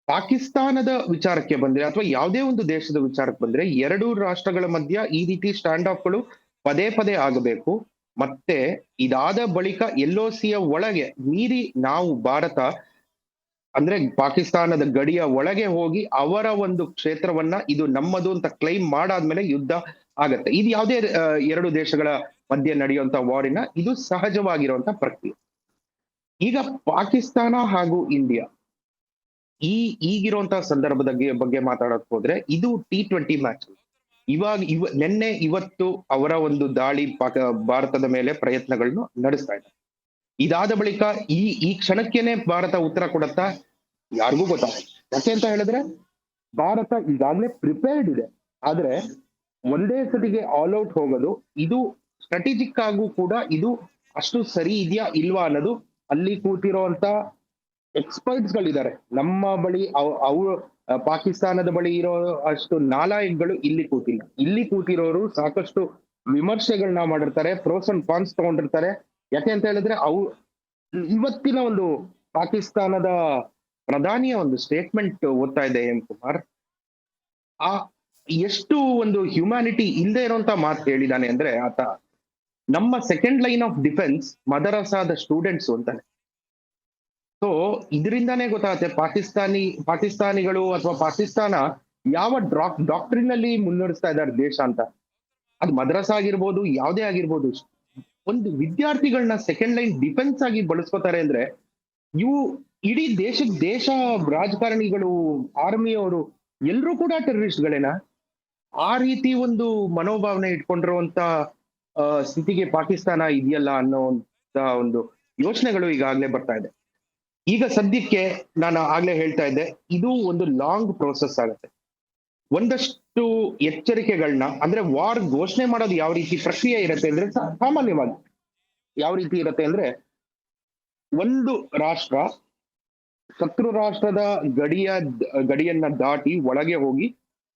ಪಾಕಿಸ್ತಾನದ ವಿಚಾರಕ್ಕೆ ಬಂದ್ರೆ ಅಥವಾ ಯಾವುದೇ ಒಂದು ದೇಶದ ವಿಚಾರಕ್ಕೆ ಬಂದ್ರೆ 2 ರಾಷ್ಟ್ರಗಳ ಮಧ್ಯ ಈ ರೀತಿ ಸ್ಟ್ಯಾಂಡ್ ಆಫ್ಗಳು ಪದೇ ಆಗಬೇಕು. ಮತ್ತೆ ಇದಾದ ಬಳಿಕ LOCಯ ಒಳಗೆ ಮೀರಿ ನಾವು ಭಾರತ ಅಂದ್ರೆ ಪಾಕಿಸ್ತಾನದ ಗಡಿಯ ಒಳಗೆ ಹೋಗಿ ಅವರ ಒಂದು ಕ್ಷೇತ್ರವನ್ನ ಇದು ನಮ್ಮದು ಅಂತ ಕ್ಲೈಮ್ ಮಾಡಾದ್ಮೇಲೆ ಯುದ್ಧ ಆಗತ್ತೆ. ಇದು ಯಾವುದೇ 2 ದೇಶಗಳ ಮಧ್ಯೆ ನಡೆಯುವಂತ ವಾರಿನ ಇದು ಸಹಜವಾಗಿರುವಂತ ಪ್ರಕ್ರಿಯೆ. ಈಗ ಪಾಕಿಸ್ತಾನ ಹಾಗೂ ಇಂಡಿಯಾ ಈಗಿರುವಂತಹ ಸಂದರ್ಭದ ಬಗ್ಗೆ ಮಾತಾಡಕ್ ಹೋದ್ರೆ ಇದು T20 ಮ್ಯಾಚ್. ನಿನ್ನೆ ಇವತ್ತು ಅವರ ಒಂದು ದಾಳಿ ಭಾರತದ ಮೇಲೆ ಪ್ರಯತ್ನಗಳನ್ನು ನಡೆಸ್ತಾ ಇದ್ದಾರೆ. ಇದಾದ ಬಳಿಕ ಈ ಕ್ಷಣಕ್ಕೇನೆ ಭಾರತ ಉತ್ತರ ಕೊಡತ್ತಾ ಯಾರಿಗೂ ಗೊತ್ತಾಗಲ್ಲ. ಯಾಕೆ ಅಂತ ಹೇಳಿದ್ರೆ ಭಾರತ ಈಗಾಗಲೇ ಪ್ರಿಪೇರ್ಡ್ ಇದೆ. ಆದ್ರೆ ಒಂದೇ ಸತಿಗೆ ಆಲ್ ಔಟ್ ಹೋಗೋದು ಇದು ಸ್ಟ್ರಾಟಜಿಕ್ ಆಗೂ ಕೂಡ ಇದು ಅಷ್ಟು ಸರಿ ಇದೆಯಾ ಇಲ್ವಾ ಅನ್ನೋದು ಅಲ್ಲಿ ಕೂತಿರುವಂತ ಎಕ್ಸ್ಪರ್ಟ್ಸ್ ಗಳಿದ್ದಾರೆ. ನಮ್ಮ ಬಳಿ ಅವ್ರು ಪಾಕಿಸ್ತಾನದ ಬಳಿ ಇರೋ ಅಷ್ಟು ನಾಲಾಯಕ್ಗಳು ಇಲ್ಲಿ ಕೂತಿಲ್ಲ. ಇಲ್ಲಿ ಕೂತಿರೋರು ಸಾಕಷ್ಟು ವಿಮರ್ಶೆಗಳನ್ನ ಮಾಡಿರ್ತಾರೆ, ಪ್ರೋಸ್ ಅಂಡ್ ಕಾನ್ಸ್ ತಗೊಂಡಿರ್ತಾರೆ. ಯಾಕೆ ಅಂತ ಹೇಳಿದ್ರೆ ಇವತ್ತಿನ ಒಂದು ಪಾಕಿಸ್ತಾನದ ಪ್ರಧಾನಿಯ ಒಂದು ಸ್ಟೇಟ್ಮೆಂಟ್ ಓದ್ತಾ ಇದೆ ಎಂ ಕುಮಾರ್. ಆ ಎಷ್ಟು ಒಂದು ಹ್ಯುಮ್ಯಾನಿಟಿ ಇಲ್ಲದೆ ಇರುವಂತ ಮಾತು ಹೇಳಿದಾನೆ ಅಂದ್ರೆ ಆತ ನಮ್ಮ ಸೆಕೆಂಡ್ ಲೈನ್ ಆಫ್ ಡಿಫೆನ್ಸ್ ಮದರಸಾದ ಸ್ಟೂಡೆಂಟ್ಸ್ ಅಂತಾನೆ. ಸೊ ಇದರಿಂದಾನೇ ಗೊತ್ತಾಗುತ್ತೆ ಪಾಕಿಸ್ತಾನಿಗಳು ಅಥವಾ ಪಾಕಿಸ್ತಾನ ಯಾವ ಡಾಕ್ಟ್ರಿನ್ ಅಲ್ಲಿ ಮುನ್ನಡೆಸ್ತಾ ಇದ್ದಾರೆ ದೇಶ ಅಂತ. ಅದು ಮದ್ರಸಾ ಆಗಿರ್ಬೋದು, ಯಾವುದೇ ಆಗಿರ್ಬೋದು, ಒಂದು ವಿದ್ಯಾರ್ಥಿಗಳನ್ನ ಸೆಕೆಂಡ್ ಲೈನ್ ಡಿಫೆನ್ಸ್ ಆಗಿ ಬಳಸ್ಕೋತಾರೆ ಅಂದ್ರೆ ಇವು ಇಡೀ ದೇಶ ರಾಜಕಾರಣಿಗಳು, ಆರ್ಮಿಯವರು ಎಲ್ಲರೂ ಕೂಡ ಟೆರರಿಸ್ಟ್ಗಳೇನಾ? ಆ ರೀತಿ ಒಂದು ಮನೋಭಾವನೆ ಇಟ್ಕೊಂಡಿರುವಂತ ಸ್ಥಿತಿಗೆ ಪಾಕಿಸ್ತಾನ ಇದೆಯಲ್ಲ ಅನ್ನೋ ಒಂದು ಯೋಚನೆಗಳು ಈಗಾಗಲೇ ಬರ್ತಾ ಇದೆ. ಈಗ ಸದ್ಯಕ್ಕೆ ನಾನು ಆಗ್ಲೇ ಹೇಳ್ತಾ ಇದ್ದೆ, ಇದು ಒಂದು ಲಾಂಗ್ ಪ್ರೋಸೆಸ್ ಆಗುತ್ತೆ. ಒಂದಷ್ಟು ಎಚ್ಚರಿಕೆಗಳನ್ನ ಅಂದ್ರೆ ವಾರ್ ಘೋಷಣೆ ಮಾಡೋದು ಯಾವ ರೀತಿ ಪ್ರಕ್ರಿಯೆ ಇರುತ್ತೆ ಅಂದ್ರೆ ಸಾಮಾನ್ಯವಾಗಿ ಯಾವ ರೀತಿ ಇರುತ್ತೆ ಅಂದ್ರೆ, ಒಂದು ರಾಷ್ಟ್ರ ಶತ್ರು ರಾಷ್ಟ್ರದ ಗಡಿಯನ್ನ ದಾಟಿ ಒಳಗೆ ಹೋಗಿ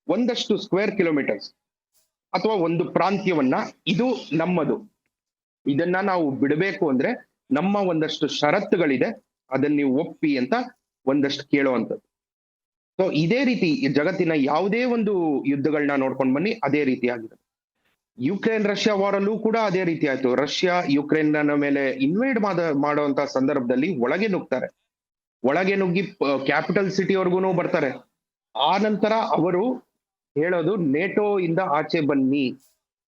ಒಂದಷ್ಟು ಸ್ಕ್ವೇರ್ ಕಿಲೋಮೀಟರ್ಸ್ ಅಥವಾ ಒಂದು ಪ್ರಾಂತ್ಯವನ್ನ ಇದು ನಮ್ಮದು, ಇದನ್ನ ನಾವು ಬಿಡಬೇಕು ಅಂದ್ರೆ ನಮ್ಮ ಒಂದಷ್ಟು ಷರತ್ತುಗಳಿದೆ, ಅದನ್ನ ನೀವು ಒಪ್ಪಿ ಅಂತ ಒಂದಷ್ಟು ಕೇಳುವಂಥದ್ದು. ಸೊ ಇದೇ ರೀತಿ ಜಗತ್ತಿನ ಯಾವುದೇ ಒಂದು ಯುದ್ಧಗಳನ್ನ ನೋಡ್ಕೊಂಡು ಬನ್ನಿ, ಅದೇ ರೀತಿ ಆಗಿದೆ. ಯುಕ್ರೇನ್ ರಷ್ಯಾ ವಾರ್ ಅಲ್ಲೂ ಕೂಡ ಅದೇ ರೀತಿ ಆಯ್ತು. ರಷ್ಯಾ ಯುಕ್ರೇನ್ ಮೇಲೆ ಇನ್ವೇಡ್ ಮಾಡುವಂತ ಸಂದರ್ಭದಲ್ಲಿ ಒಳಗೆ ನುಗ್ತಾರೆ, ಒಳಗೆ ನುಗ್ಗಿ ಕ್ಯಾಪಿಟಲ್ ಸಿಟಿವರೆಗೂ ಬರ್ತಾರೆ. ಆ ನಂತರ ಅವರು ಹೇಳೋದು ನೇಟೋ ಇಂದ ಆಚೆ ಬನ್ನಿ,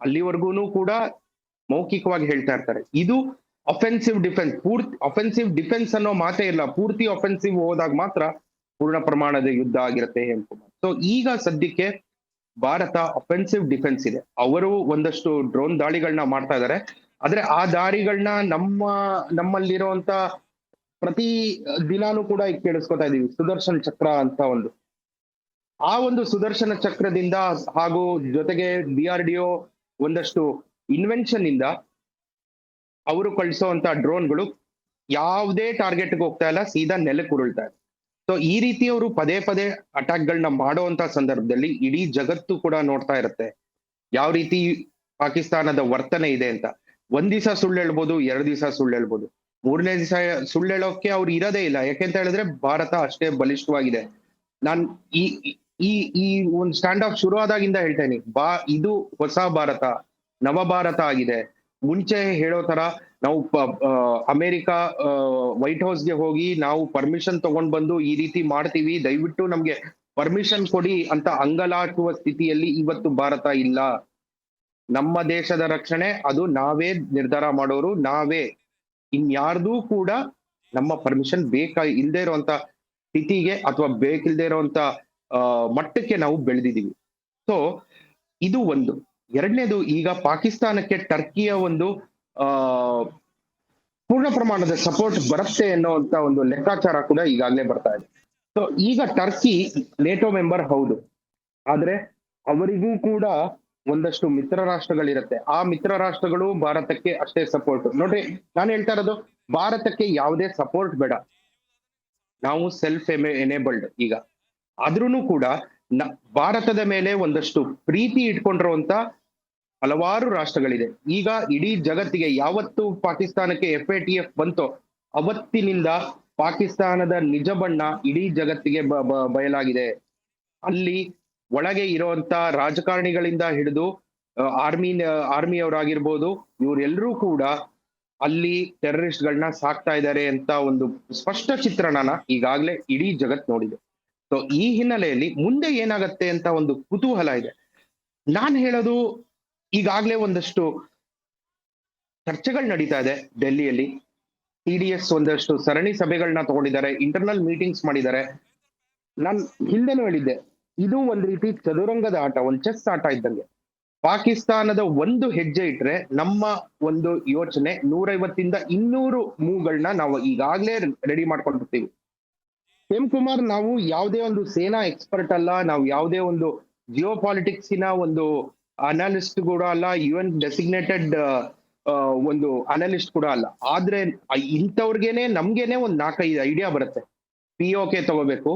ಅಲ್ಲಿವರೆಗೂ ಕೂಡ ಮೌಖಿಕವಾಗಿ ಹೇಳ್ತಾ ಇರ್ತಾರೆ. ಇದು ಅಫೆನ್ಸಿವ್ ಡಿಫೆನ್ಸ್, ಅಫೆನ್ಸಿವ್ ಡಿಫೆನ್ಸ್ ಅನ್ನೋ ಮಾತೇ ಇಲ್ಲ. ಪೂರ್ತಿ ಅಫೆನ್ಸಿವ್ ಹೋದಾಗ ಮಾತ್ರ ಪೂರ್ಣ ಪ್ರಮಾಣದ ಯುದ್ಧ ಆಗಿರುತ್ತೆ ಹೇಳ್ಕೊಂಡು. ಸೊ ಈಗ ಸದ್ಯಕ್ಕೆ ಭಾರತ ಅಫೆನ್ಸಿವ್ ಡಿಫೆನ್ಸ್ ಇದೆ. ಅವರು ಒಂದಷ್ಟು ಡ್ರೋನ್ ದಾಳಿಗಳನ್ನ ಮಾಡ್ತಾ ಇದ್ದಾರೆ. ಆದ್ರೆ ಆ ದಾಳಿಗಳನ್ನ ನಮ್ಮಲ್ಲಿರುವಂತ ಪ್ರತಿ ದಿನಾನು ಕೂಡ ಈಗ ಕೇಳಿಸ್ಕೊತಾ ಇದೀವಿ. ಸುದರ್ಶನ್ ಚಕ್ರ ಅಂತ ಆ ಒಂದು ಸುದರ್ಶನ ಚಕ್ರದಿಂದ ಹಾಗೂ ಜೊತೆಗೆ DRDO ಒಂದಷ್ಟು ಇನ್ವೆನ್ಷನ್ ಇಂದ ಅವರು ಕಳಿಸುವಂತ ಡ್ರೋನ್ಗಳು ಯಾವುದೇ ಟಾರ್ಗೆಟ್ಗೆ ಹೋಗ್ತಾ ಇಲ್ಲ, ಸೀದಾ ನೆಲಕ್ಕೆ ಉರುಳ್ತಾ ಇದೆ. ಸೊ ಈ ರೀತಿ ಅವರು ಪದೇ ಪದೇ ಅಟ್ಯಾಕ್ಗಳನ್ನ ಮಾಡುವಂತ ಸಂದರ್ಭದಲ್ಲಿ ಇಡೀ ಜಗತ್ತು ಕೂಡ ನೋಡ್ತಾ ಇರುತ್ತೆ ಯಾವ ರೀತಿ ಪಾಕಿಸ್ತಾನದ ವರ್ತನೆ ಇದೆ ಅಂತ. ಒಂದ್ ದಿವಸ ಸುಳ್ಳು ಹೇಳ್ಬೋದು, 2 ದಿವಸ ಸುಳ್ಳು ಹೇಳ್ಬೋದು, 3ನೇ ದಿವಸ ಸುಳ್ಳು ಹೇಳೋಕೆ ಅವ್ರು ಇರೋದೇ ಇಲ್ಲ. ಯಾಕೆಂತ ಹೇಳಿದ್ರೆ ಭಾರತ ಅಷ್ಟೇ ಬಲಿಷ್ಠವಾಗಿದೆ. ನಾನ್ ಈ ಒಂದು ಸ್ಟ್ಯಾಂಡ್ ಆಫ್ ಶುರು ಆದಾಗಿಂದ ಹೇಳ್ತೇನೆ, ಇದು ಹೊಸ ಭಾರತ, ನವ ಭಾರತ ಆಗಿದೆ. ಮುಂಚೆ ಹೇಳೋ ತರ ನಾವು ಅಮೆರಿಕ ವೈಟ್ ಹೌಸ್ಗೆ ಹೋಗಿ ನಾವು ಪರ್ಮಿಷನ್ ತಗೊಂಡ್ ಬಂದು ಈ ರೀತಿ ಮಾಡ್ತೀವಿ, ದಯವಿಟ್ಟು ನಮ್ಗೆ ಪರ್ಮಿಷನ್ ಕೊಡಿ ಅಂತ ಅಂಗಲಾಚುವ ಸ್ಥಿತಿಯಲ್ಲಿ ಇವತ್ತು ಭಾರತ ಇಲ್ಲ. ನಮ್ಮ ದೇಶದ ರಕ್ಷಣೆ ಅದು ನಾವೇ ನಿರ್ಧಾರ ಮಾಡೋರು, ನಾವೇ. ಇನ್ಯಾರ್ದೂ ಕೂಡ ನಮ್ಮ ಪರ್ಮಿಷನ್ ಇಲ್ದೇ ಇರುವಂತ ಸ್ಥಿತಿಗೆ ಅಥವಾ ಬೇಕಿಲ್ದೇ ಇರುವಂತ ಮಟ್ಟಕ್ಕೆ ನಾವು ಬೆಳೆದಿದ್ದೀವಿ. ಸೊ ಇದು ಒಂದು. ಎರಡನೇದು, ಈಗ ಪಾಕಿಸ್ತಾನಕ್ಕೆ ಟರ್ಕಿಯ ಒಂದು ಪೂರ್ಣ ಪ್ರಮಾಣದ ಸಪೋರ್ಟ್ ಬರುತ್ತೆ ಅನ್ನೋಂತ ಒಂದು ಲೆಕ್ಕಾಚಾರ ಕೂಡ ಈಗಾಗಲೇ ಬರ್ತಾ ಇದೆ. ಸೊ ಈಗ ಟರ್ಕಿ ನೇಟೋ ಮೆಂಬರ್ ಹೌದು, ಆದ್ರೆ ಅವರಿಗೂ ಕೂಡ ಒಂದಷ್ಟು ಮಿತ್ರ ರಾಷ್ಟ್ರಗಳಿರುತ್ತೆ. ಆ ಮಿತ್ರ ರಾಷ್ಟ್ರಗಳು ಭಾರತಕ್ಕೆ ಅಷ್ಟೇ ಸಪೋರ್ಟ್. ನೋಡ್ರಿ, ನಾನು ಹೇಳ್ತಾ ಇರೋದು ಭಾರತಕ್ಕೆ ಯಾವುದೇ ಸಪೋರ್ಟ್ ಬೇಡ, ನಾವು ಸೆಲ್ಫ್ ಎನೇಬಲ್ಡ್. ಈಗ ಆದ್ರೂ ಕೂಡ ಭಾರತದ ಮೇಲೆ ಒಂದಷ್ಟು ಪ್ರೀತಿ ಇಟ್ಕೊಂಡಿರುವಂತ ಹಲವಾರು ರಾಷ್ಟ್ರಗಳಿದೆ. ಈಗ ಇಡೀ ಜಗತ್ತಿಗೆ ಯಾವತ್ತು ಪಾಕಿಸ್ತಾನಕ್ಕೆ FATF ಬಂತೋ ಅವತ್ತಿನಿಂದ ಪಾಕಿಸ್ತಾನದ ನಿಜ ಬಣ್ಣ ಇಡೀ ಜಗತ್ತಿಗೆ ಬಯಲಾಗಿದೆ. ಅಲ್ಲಿ ಒಳಗೆ ಇರುವಂತ ರಾಜಕಾರಣಿಗಳಿಂದ ಹಿಡಿದು ಆರ್ಮಿಯವರಾಗಿರ್ಬೋದು, ಇವರೆಲ್ಲರೂ ಕೂಡ ಅಲ್ಲಿ ಟೆರರಿಸ್ಟ್ಗಳನ್ನ ಸಾಕ್ತಾ ಇದ್ದಾರೆ ಅಂತ ಒಂದು ಸ್ಪಷ್ಟ ಚಿತ್ರಣನ ಈಗಾಗಲೇ ಇಡೀ ಜಗತ್ ನೋಡಿದೆ. ಸೊ ಈ ಹಿನ್ನೆಲೆಯಲ್ಲಿ ಮುಂದೆ ಏನಾಗತ್ತೆ ಅಂತ ಒಂದು ಕುತೂಹಲ ಇದೆ. ನಾನ್ ಹೇಳೋದು, ಈಗಾಗಲೇ ಒಂದಷ್ಟು ಚರ್ಚೆಗಳು ನಡೀತಾ ಇದೆ ಡೆಲ್ಲಿಯಲ್ಲಿ. TDS ಒಂದಷ್ಟು ಸರಣಿ ಸಭೆಗಳನ್ನ ತಗೊಂಡಿದ್ದಾರೆ, ಇಂಟರ್ನಲ್ ಮೀಟಿಂಗ್ಸ್ ಮಾಡಿದ್ದಾರೆ. ನಾನ್ ಹಿಂದೆನೂ ಹೇಳಿದ್ದೆ, ಇದು ಒಂದ್ ರೀತಿ ಚದುರಂಗದ ಆಟ, ಒಂದ್ ಚೆಸ್ ಆಟ ಇದ್ದಂಗೆ. ಪಾಕಿಸ್ತಾನದ ಒಂದು ಹೆಜ್ಜೆ ಇಟ್ರೆ ನಮ್ಮ ಒಂದು ಯೋಚನೆ 150 ಇಂದ 200 ಮೂವ್ಗಳನ್ನ ನಾವು ಈಗಾಗಲೇ ರೆಡಿ ಮಾಡ್ಕೊಂಡಿರ್ತೀವಿ. ಹೇಮಕುಮಾರ್, ನಾವು ಯಾವುದೇ ಒಂದು ಸೇನಾ ಎಕ್ಸ್ಪರ್ಟ್ ಅಲ್ಲ, ನಾವು ಯಾವುದೇ ಒಂದು ಜಿಯೋ ಪಾಲಿಟಿಕ್ಸಿನ ಒಂದು ಅನಾಲಿಸ್ಟ್ ಕೂಡ ಅಲ್ಲ, UN ಡೆಸಿಗ್ನೇಟೆಡ್ ಒಂದು ಅನಾಲಿಸ್ಟ್ ಕೂಡ ಅಲ್ಲ. ಆದ್ರೆ ಇಂಥವ್ರಿಗೇನೆ ನಮ್ಗೇನೆ ಒಂದ್ 4-5 ಐಡಿಯಾ ಬರುತ್ತೆ. POK ತಗೋಬೇಕು,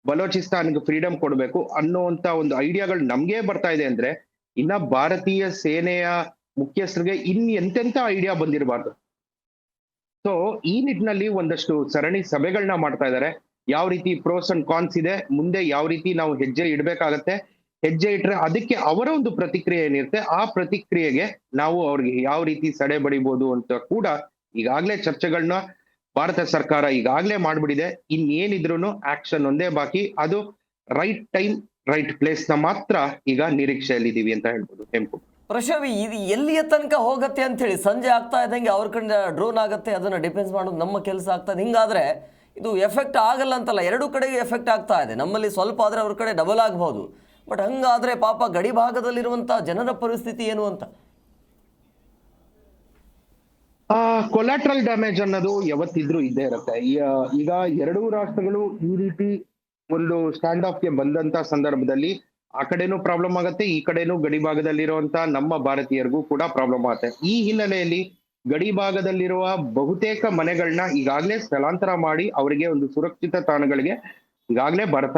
ಬಲೋಚಿಸ್ತಾನ್ಗೆ ಫ್ರೀಡಮ್ ಕೊಡ್ಬೇಕು ಅನ್ನೋಂತ ಒಂದು ಐಡಿಯಾಗಳು ನಮ್ಗೆ ಬರ್ತಾ ಇದೆ ಅಂದ್ರೆ ಇನ್ನ ಭಾರತೀಯ ಸೇನೆಯ ಮುಖ್ಯಸ್ಥರಿಗೆ ಎಂತೆಂತ ಐಡಿಯಾ ಬಂದಿರಬಾರ್ದು. ಸೊ ಈ ನಿಟ್ಟಿನಲ್ಲಿ ಒಂದಷ್ಟು ಸರಣಿ ಸಭೆಗಳನ್ನ ಮಾಡ್ತಾ ಇದ್ದಾರೆ. ಯಾವ ರೀತಿ ಪ್ರೋಸ್ ಅಂಡ್ ಕಾನ್ಸ್ ಇದೆ, ಮುಂದೆ ಯಾವ ರೀತಿ ನಾವು ಹೆಜ್ಜೆ ಇಡ್ಬೇಕಾಗತ್ತೆ, ಹೆಜ್ಜೆ ಇಟ್ರೆ ಅದಕ್ಕೆ ಅವರ ಒಂದು ಪ್ರತಿಕ್ರಿಯೆ ಏನಿರುತ್ತೆ, ಆ ಪ್ರತಿಕ್ರಿಯೆಗೆ ನಾವು ಅವ್ರಿಗೆ ಯಾವ ರೀತಿ ಸಡೆ ಬಡಿಬಹುದು ಅಂತ ಕೂಡ ಈಗಾಗ್ಲೇ ಚರ್ಚೆಗಳನ್ನ ಭಾರತ ಸರ್ಕಾರ ಈಗಾಗ್ಲೇ ಮಾಡ್ಬಿಟ್ಟಿದೆ. ಇನ್ನೇನಿದ್ರು ಆಕ್ಷನ್ ಒಂದೇ ಬಾಕಿ, ಅದು ರೈಟ್ ಟೈಮ್ ರೈಟ್ ಪ್ಲೇಸ್ ನ ಮಾತ್ರ ಈಗ ನಿರೀಕ್ಷೆಯಲ್ಲಿದ್ದೀವಿ ಅಂತ ಹೇಳ್ಬೋದು. ಹೆಂಪು ಪ್ರಶೋಭಿ, ಇದು ಎಲ್ಲಿಯ ತನಕ ಹೋಗುತ್ತೆ ಅಂತ ಹೇಳಿ ಸಂಜೆ ಆಗ್ತಾ ಇದ್ದಂಗೆ ಅವ್ರ ಕಡೆ ಡ್ರೋನ್ ಆಗುತ್ತೆ, ಅದನ್ನ ಡಿಫೆನ್ಸ್ ಮಾಡೋದು ನಮ್ಮ ಕೆಲಸ ಆಗ್ತದೆ. ಹಿಂಗಾದ್ರೆ ಇದು ಎಫೆಕ್ಟ್ ಆಗಲ್ಲ ಅಂತಲ್ಲ, ಎರಡೂ ಕಡೆಗೆ ಎಫೆಕ್ಟ್ ಆಗ್ತಾ ಇದೆ. ನಮ್ಮಲ್ಲಿ ಸ್ವಲ್ಪ ಆದ್ರೆ ಅವ್ರ ಕಡೆ ಡಬಲ್ ಆಗ್ಬಹುದು. ಬಟ್ ಹಂಗಾದ್ರೆ ಪಾಪ ಗಡಿ ಭಾಗದಲ್ಲಿರುವಂತಹ ಜನರ ಪರಿಸ್ಥಿತಿ ಏನು ಅಂತ? ಕೊಲಾಟ್ರಲ್ ಡ್ಯಾಮೇಜ್ ಅನ್ನೋದು ಯಾವತ್ತಿದ್ರೂ ಇದ್ದೇ ಇರುತ್ತೆ. ಈಗ ಎರಡೂ ರಾಷ್ಟ್ರಗಳು ಈ ರೀತಿ ಒಂದು ಸ್ಟ್ಯಾಂಡ್ ಆಫ್ ಗೆ ಬಂದಂತ ಸಂದರ್ಭದಲ್ಲಿ ಆ ಕಡೆನೂ ಪ್ರಾಬ್ಲಮ್ ಆಗತ್ತೆ, ಈ ಕಡೆನೂ ಗಡಿ ಭಾಗದಲ್ಲಿರುವಂತ ನಮ್ಮ ಭಾರತೀಯರಿಗೂ ಕೂಡ ಪ್ರಾಬ್ಲಮ್ ಆಗುತ್ತೆ. ಈ ಹಿನ್ನೆಲೆಯಲ್ಲಿ ಗಡಿ ಭಾಗದಲ್ಲಿರುವ ಬಹುತೇಕ ಮನೆಗಳನ್ನ ಈಗಾಗಲೇ ಸ್ಥಳಾಂತರ ಮಾಡಿ ಅವರಿಗೆ ಒಂದು ಸುರಕ್ಷಿತ ತಾಣಗಳಿಗೆ ಈಗಾಗಲೇ ಭಾರತ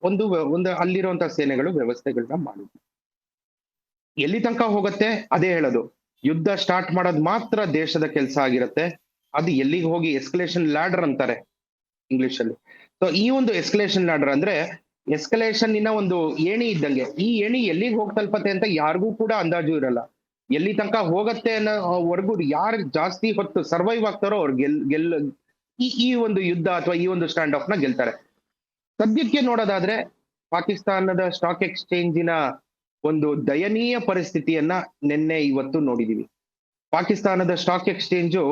ಒಂದು ಅಲ್ಲಿರುವಂತ ಸೇನೆಗಳು ವ್ಯವಸ್ಥೆಗಳನ್ನ ಮಾಡಿದ್ವಿ. ಎಲ್ಲಿ ತನಕ ಹೋಗುತ್ತೆ ಅದೇ ಹೇಳೋದು, ಯುದ್ಧ ಸ್ಟಾರ್ಟ್ ಮಾಡೋದು ಮಾತ್ರ ದೇಶದ ಕೆಲಸ ಆಗಿರುತ್ತೆ. ಅದು ಎಲ್ಲಿಗೆ ಹೋಗಿ ಎಸ್ಕಲೇಷನ್ ಲ್ಯಾಡರ್ ಅಂತಾರೆ ಇಂಗ್ಲಿಷ್ ಅಲ್ಲಿ. ಸೊ ಈ ಒಂದು ಎಸ್ಕಲೇಷನ್ ಲ್ಯಾಡರ್ ಅಂದ್ರೆ ಎಸ್ಕಲೇಷನ್ ಇನ್ನ ಒಂದು ಏಣಿ ಇದ್ದಂಗೆ. ಈ ಏಣಿ ಎಲ್ಲಿಗೆ ಹೋಗಿ ತಲುಪತ್ತೆ ಅಂತ ಯಾರಿಗೂ ಕೂಡ ಅಂದಾಜು ಇರಲ್ಲ. ಎಲ್ಲಿ ತನಕ ಹೋಗತ್ತೆ ಅನ್ನೋವರೆಗೂ ಯಾರು ಜಾಸ್ತಿ ಹೊತ್ತು ಸರ್ವೈವ್ ಆಗ್ತಾರೋ ಅವ್ರು ಈ ಒಂದು ಯುದ್ಧ ಅಥವಾ ಈ ಒಂದು ಸ್ಟ್ಯಾಂಡ್ ಆಫ್ ನ ಗೆಲ್ತಾರೆ. ಸದ್ಯಕ್ಕೆ ನೋಡೋದಾದ್ರೆ ಪಾಕಿಸ್ತಾನದ ಸ್ಟಾಕ್ ಎಕ್ಸ್ಚೇಂಜಿನ ಒಂದು ದಯನೀಯ ಪರಿಸ್ಥಿತಿಯನ್ನ ನಿನ್ನೆ ಇವತ್ತು ನೋಡಿದೀವಿ. ಪಾಕಿಸ್ತಾನದ ಸ್ಟಾಕ್ ಎಕ್ಸ್ಚೇಂಜು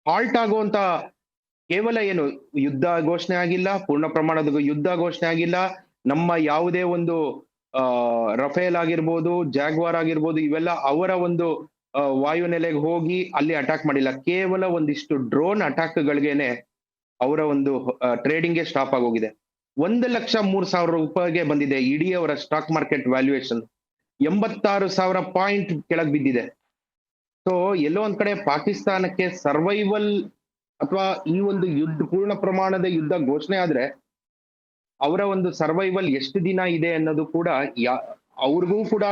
ಹಾಲ್ಟ್ ಆಗುವಂತ ಕೇವಲ ಏನು ಯುದ್ಧ ಘೋಷಣೆ ಆಗಿಲ್ಲ, ಪೂರ್ಣ ಪ್ರಮಾಣದ ಯುದ್ಧ ಘೋಷಣೆ ಆಗಿಲ್ಲ, ನಮ್ಮ ಯಾವುದೇ ಒಂದು ರಫೇಲ್ ಆಗಿರ್ಬೋದು, ಜಾಗ್ವಾರ್ ಆಗಿರ್ಬೋದು, ಇವೆಲ್ಲ ಅವರ ಒಂದು ವಾಯುನೆಲೆಗೆ ಹೋಗಿ ಅಲ್ಲಿ ಅಟ್ಯಾಕ್ ಮಾಡಿಲ್ಲ. ಕೇವಲ ಒಂದಿಷ್ಟು ಡ್ರೋನ್ ಅಟ್ಯಾಕ್ಗಳಿಗೇನೆ ಅವರ ಒಂದು ಟ್ರೇಡಿಂಗ್ಗೆ ಸ್ಟಾಪ್ ಆಗೋಗಿದೆ. 1,03,000 ರೂಪಾಯಿಗೆ ಬಂದಿದೆ ಇಡೀ ಅವರ ಸ್ಟಾಕ್ ಮಾರ್ಕೆಟ್ ವ್ಯಾಲ್ಯೂಯೇಷನ್. 86,000 ಪಾಯಿಂಟ್ ಕೆಳಗೆ ಬಿದ್ದಿದೆ. ಸೊ ಎಲ್ಲೋ ಒಂದ್ ಕಡೆ ಪಾಕಿಸ್ತಾನಕ್ಕೆ ಸರ್ವೈವಲ್ ಅಥವಾ ಈ ಒಂದು ಪೂರ್ಣ ಪ್ರಮಾಣದ ಯುದ್ಧ ಘೋಷಣೆ ಆದ್ರೆ ಅವರ ಒಂದು ಸರ್ವೈವಲ್ ಎಷ್ಟು ದಿನ ಇದೆ ಅನ್ನೋದು ಕೂಡ ಅವ್ರಿಗೂ ಕೂಡ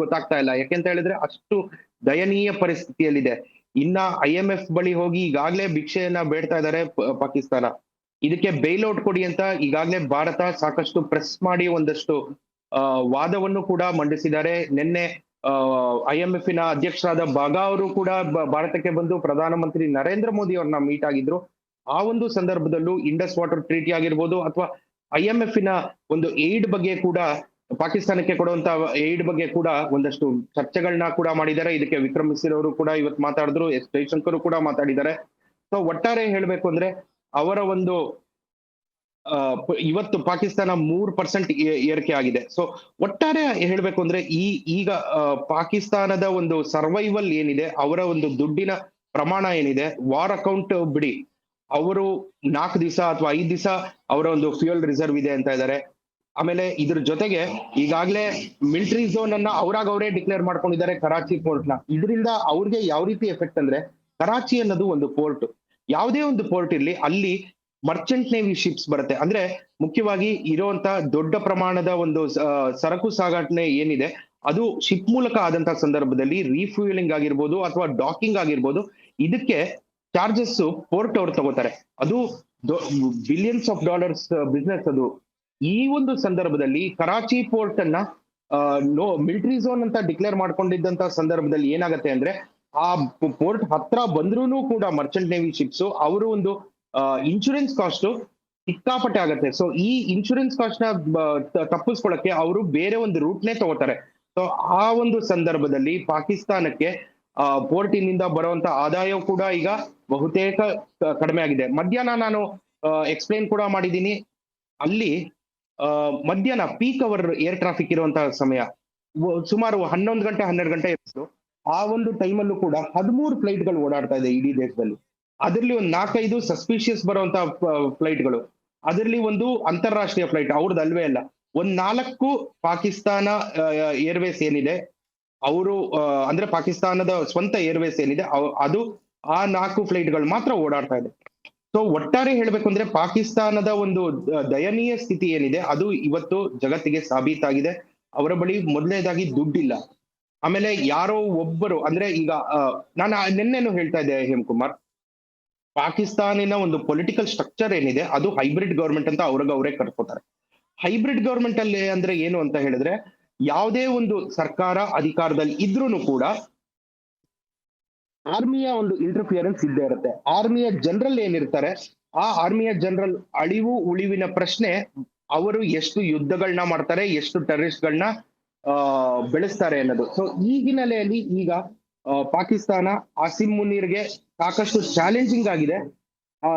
ಗೊತ್ತಾಗ್ತಾ ಇಲ್ಲ. ಯಾಕೆಂತ ಹೇಳಿದ್ರೆ ಅಷ್ಟು ದಯನೀಯ ಪರಿಸ್ಥಿತಿಯಲ್ಲಿದೆ. ಇನ್ನ IMF ಬಳಿ ಹೋಗಿ ಈಗಾಗ್ಲೇ ಭಿಕ್ಷೆಯನ್ನ ಬೇಡ್ತಾ ಇದ್ದಾರೆ ಪಾಕಿಸ್ತಾನ. ಇದಕ್ಕೆ ಬೈಲ್ಔಟ್ ಕೊಡಿ ಅಂತ ಈಗಾಗಲೇ ಭಾರತ ಸಾಕಷ್ಟು ಪ್ರೆಸ್ ಮಾಡಿ ಒಂದಷ್ಟು ವಾದವನ್ನು ಕೂಡ ಮಂಡಿಸಿದ್ದಾರೆ. ನಿನ್ನೆ IMF ನ ಅಧ್ಯಕ್ಷರಾದ ಬಾಗಾ ಅವರು ಕೂಡ ಭಾರತಕ್ಕೆ ಬಂದು ಪ್ರಧಾನಮಂತ್ರಿ ನರೇಂದ್ರ ಮೋದಿ ಅವ್ರನ್ನ ಮೀಟ್ ಆಗಿದ್ರು. ಆ ಒಂದು ಸಂದರ್ಭದಲ್ಲೂ ಇಂಡಸ್ ವಾಟರ್ ಟ್ರೀಟಿ ಆಗಿರ್ಬೋದು ಅಥವಾ IMF ನ ಒಂದು ಏಡ್ ಬಗ್ಗೆ ಕೂಡ, ಪಾಕಿಸ್ತಾನಕ್ಕೆ ಕೊಡುವಂತ ಏಡ್ ಬಗ್ಗೆ ಕೂಡ ಒಂದಷ್ಟು ಚರ್ಚೆಗಳನ್ನ ಕೂಡ ಮಾಡಿದ್ದಾರೆ. ಇದಕ್ಕೆ ವಿಕ್ರಮ್ ಮಿಸಿರ್ ಅವರು ಕೂಡ ಇವತ್ತು ಮಾತಾಡಿದ್ರು, S ಜೈಶಂಕರ್ ಕೂಡ ಮಾತಾಡಿದ್ದಾರೆ. ಸೊ ಒಟ್ಟಾರೆ ಹೇಳ್ಬೇಕು ಅಂದ್ರೆ ಅವರ ಒಂದು ಇವತ್ತು ಪಾಕಿಸ್ತಾನ 3% ಏರಿಕೆ ಆಗಿದೆ. ಸೊ ಒಟ್ಟಾರೆ ಹೇಳ್ಬೇಕು ಅಂದ್ರೆ ಈಗ ಪಾಕಿಸ್ತಾನದ ಒಂದು ಸರ್ವೈವಲ್ ಏನಿದೆ, ಅವರ ಒಂದು ದುಡ್ಡಿನ ಪ್ರಮಾಣ ಏನಿದೆ, ವಾರ್ ಅಕೌಂಟ್ ಬಿಡಿ, ಅವರು 4 ದಿವಸ ಅಥವಾ 5 ದಿವಸ ಅವರ ಒಂದು ಫ್ಯೂಯಲ್ ರಿಸರ್ವ್ ಇದೆ ಅಂತ ಇದ್ದಾರೆ. ಆಮೇಲೆ ಇದ್ರ ಜೊತೆಗೆ ಈಗಾಗಲೇ ಮಿಲಿಟರಿ ಝೋನ್ ಅನ್ನ ಅವರೇ ಡಿಕ್ಲೇರ್ ಮಾಡ್ಕೊಂಡಿದ್ದಾರೆ ಕರಾಚಿ ಪೋರ್ಟ್ ನ. ಇದರಿಂದ ಅವ್ರಿಗೆ ಯಾವ ರೀತಿ ಎಫೆಕ್ಟ್ ಅಂದ್ರೆ, ಕರಾಚಿ ಅನ್ನೋದು ಒಂದು ಪೋರ್ಟ್, ಯಾವುದೇ ಒಂದು ಪೋರ್ಟ್ ಇರ್ಲಿ ಅಲ್ಲಿ ಮರ್ಚೆಂಟ್ ನೇವಿ ಶಿಪ್ಸ್ ಬರುತ್ತೆ. ಅಂದ್ರೆ ಮುಖ್ಯವಾಗಿ ಇರುವಂತ ದೊಡ್ಡ ಪ್ರಮಾಣದ ಒಂದು ಸರಕು ಸಾಗಾಟನೆ ಏನಿದೆ ಅದು ಶಿಪ್ ಮೂಲಕ ಆದಂತಹ ಸಂದರ್ಭದಲ್ಲಿ ರೀಫ್ಯೂಯಲಿಂಗ್ ಆಗಿರ್ಬೋದು ಅಥವಾ ಡಾಕಿಂಗ್ ಆಗಿರ್ಬೋದು, ಇದಕ್ಕೆ ಚಾರ್ಜಸ್ ಪೋರ್ಟ್ ಅವ್ರು ತಗೋತಾರೆ. ಅದು ಬಿಲಿಯನ್ಸ್ ಆಫ್ ಡಾಲರ್ಸ್ ಬಿಸ್ನೆಸ್ ಅದು. ಈ ಒಂದು ಸಂದರ್ಭದಲ್ಲಿ ಕರಾಚಿ ಪೋರ್ಟ್ ಅನ್ನ ಮಿಲಿಟರಿ ಝೋನ್ ಅಂತ ಡಿಕ್ಲೇರ್ ಮಾಡ್ಕೊಂಡಿದ್ದಂತ ಸಂದರ್ಭದಲ್ಲಿ ಏನಾಗತ್ತೆ ಅಂದ್ರೆ, ಆ ಪೋರ್ಟ್ ಹತ್ರ ಬಂದ್ರೂ ಕೂಡ ಮರ್ಚೆಂಟ್ ನೇವಿ ಶಿಪ್ಸ್ ಅವರು ಒಂದು ಇನ್ಶೂರೆನ್ಸ್ ಕಾಸ್ಟ್ ಸಿಕ್ಕಾಪಟ್ಟೆ ಆಗತ್ತೆ. ಸೊ ಈ ಇನ್ಶೂರೆನ್ಸ್ ಕಾಸ್ಟ್ ನ ತಪ್ಪಿಸ್ಕೊಳ್ಳಕ್ಕೆ ಅವರು ಬೇರೆ ಒಂದು ರೂಟ್ನೇ ತಗೋತಾರೆ. ಸೊ ಆ ಒಂದು ಸಂದರ್ಭದಲ್ಲಿ ಪಾಕಿಸ್ತಾನಕ್ಕೆ ಪೋರ್ಟಿನಿಂದ ಬರುವಂತ ಆದಾಯ ಕೂಡ ಈಗ ಬಹುತೇಕ ಕಡಿಮೆ ಆಗಿದೆ. ಮಧ್ಯಾಹ್ನ ನಾನು ಎಕ್ಸ್ಪ್ಲೈನ್ ಕೂಡ ಮಾಡಿದ್ದೀನಿ, ಅಲ್ಲಿ ಮಧ್ಯಾಹ್ನ ಪೀಕ್ ಅವರ್ ಏರ್ ಟ್ರಾಫಿಕ್ ಇರುವಂತಹ ಸಮಯ ಸುಮಾರು 11 ಗಂಟೆ 12 ಗಂಟೆ ಇತ್ತು. ಆ ಒಂದು ಟೈಮಲ್ಲೂ ಕೂಡ 13 ಫ್ಲೈಟ್ಗಳು ಓಡಾಡ್ತಾ ಇದೆ ಇಡೀ ದೇಶದಲ್ಲಿ. ಅದರಲ್ಲಿ ಒಂದು 4-5 ಸಸ್ಪಿಷಿಯಸ್ ಬರುವಂತ ಫ್ಲೈಟ್ಗಳು, ಅದರಲ್ಲಿ ಒಂದು ಅಂತಾರಾಷ್ಟ್ರೀಯ ಫ್ಲೈಟ್ ಅವ್ರದ್ದು ಅಲ್ವೇ ಅಲ್ಲ, ಒಂದ್ 4 ಪಾಕಿಸ್ತಾನ ಏರ್ವೇಸ್ ಏನಿದೆ ಅವರು ಅಂದ್ರೆ ಪಾಕಿಸ್ತಾನದ ಸ್ವಂತ ಏರ್ವೇಸ್ ಏನಿದೆ ಅದು ಆ 4 ಫ್ಲೈಟ್ಗಳು ಮಾತ್ರ ಓಡಾಡ್ತಾ ಇದೆ. ಸೊ ಒಟ್ಟಾರೆ ಹೇಳ್ಬೇಕು ಅಂದ್ರೆ ಪಾಕಿಸ್ತಾನದ ಒಂದು ದಯನೀಯ ಸ್ಥಿತಿ ಏನಿದೆ ಅದು ಇವತ್ತು ಜಗತ್ತಿಗೆ ಸಾಬೀತಾಗಿದೆ. ಅವರ ಬಳಿ ಮೊದಲನೇದಾಗಿ ದುಡ್ಡಿಲ್ಲ, ಆಮೇಲೆ ಯಾರೋ ಒಬ್ಬರು ಅಂದ್ರೆ ಈಗ ನಾನು ನಿನ್ನೆನು ಹೇಳ್ತಾ ಇದ್ದೆ ಹೇಮಕುಮಾರ್, ಪಾಕಿಸ್ತಾನಿನ ಒಂದು ಪೊಲಿಟಿಕಲ್ ಸ್ಟ್ರಕ್ಚರ್ ಏನಿದೆ ಅದು ಹೈಬ್ರಿಡ್ ಗವರ್ಮೆಂಟ್ ಅಂತ ಅವ್ರಿಗೆ ಅವರೇ ಕರ್ಕೋತಾರೆ. ಹೈಬ್ರಿಡ್ ಗವರ್ಮೆಂಟ್ ಅಲ್ಲಿ ಅಂದ್ರೆ ಏನು ಅಂತ ಹೇಳಿದ್ರೆ, ಯಾವುದೇ ಒಂದು ಸರ್ಕಾರ ಅಧಿಕಾರದಲ್ಲಿ ಇದ್ರೂನು ಕೂಡ ಆರ್ಮಿಯ ಒಂದು ಇಂಟರ್ಫಿಯರೆನ್ಸ್ ಇದ್ದೇ ಇರುತ್ತೆ. ಆರ್ಮಿಯ ಜನರಲ್ ಏನಿರ್ತಾರೆ, ಆ ಆರ್ಮಿಯ ಜನರಲ್ ಅಳಿವು ಉಳಿವಿನ ಪ್ರಶ್ನೆ, ಅವರು ಎಷ್ಟು ಯುದ್ಧಗಳನ್ನ ಮಾಡ್ತಾರೆ, ಎಷ್ಟು ಟೆರರಿಸ್ಟ್ಗಳನ್ನ ಬೆಳೆಸ್ತಾರೆ ಅನ್ನೋದು. ಸೊ ಈ ಹಿನ್ನೆಲೆಯಲ್ಲಿ ಈಗ ಪಾಕಿಸ್ತಾನ ಆಸಿಮ್ ಮುನೀರ್ಗೆ ಸಾಕಷ್ಟು ಚಾಲೆಂಜಿಂಗ್ ಆಗಿದೆ. ಆ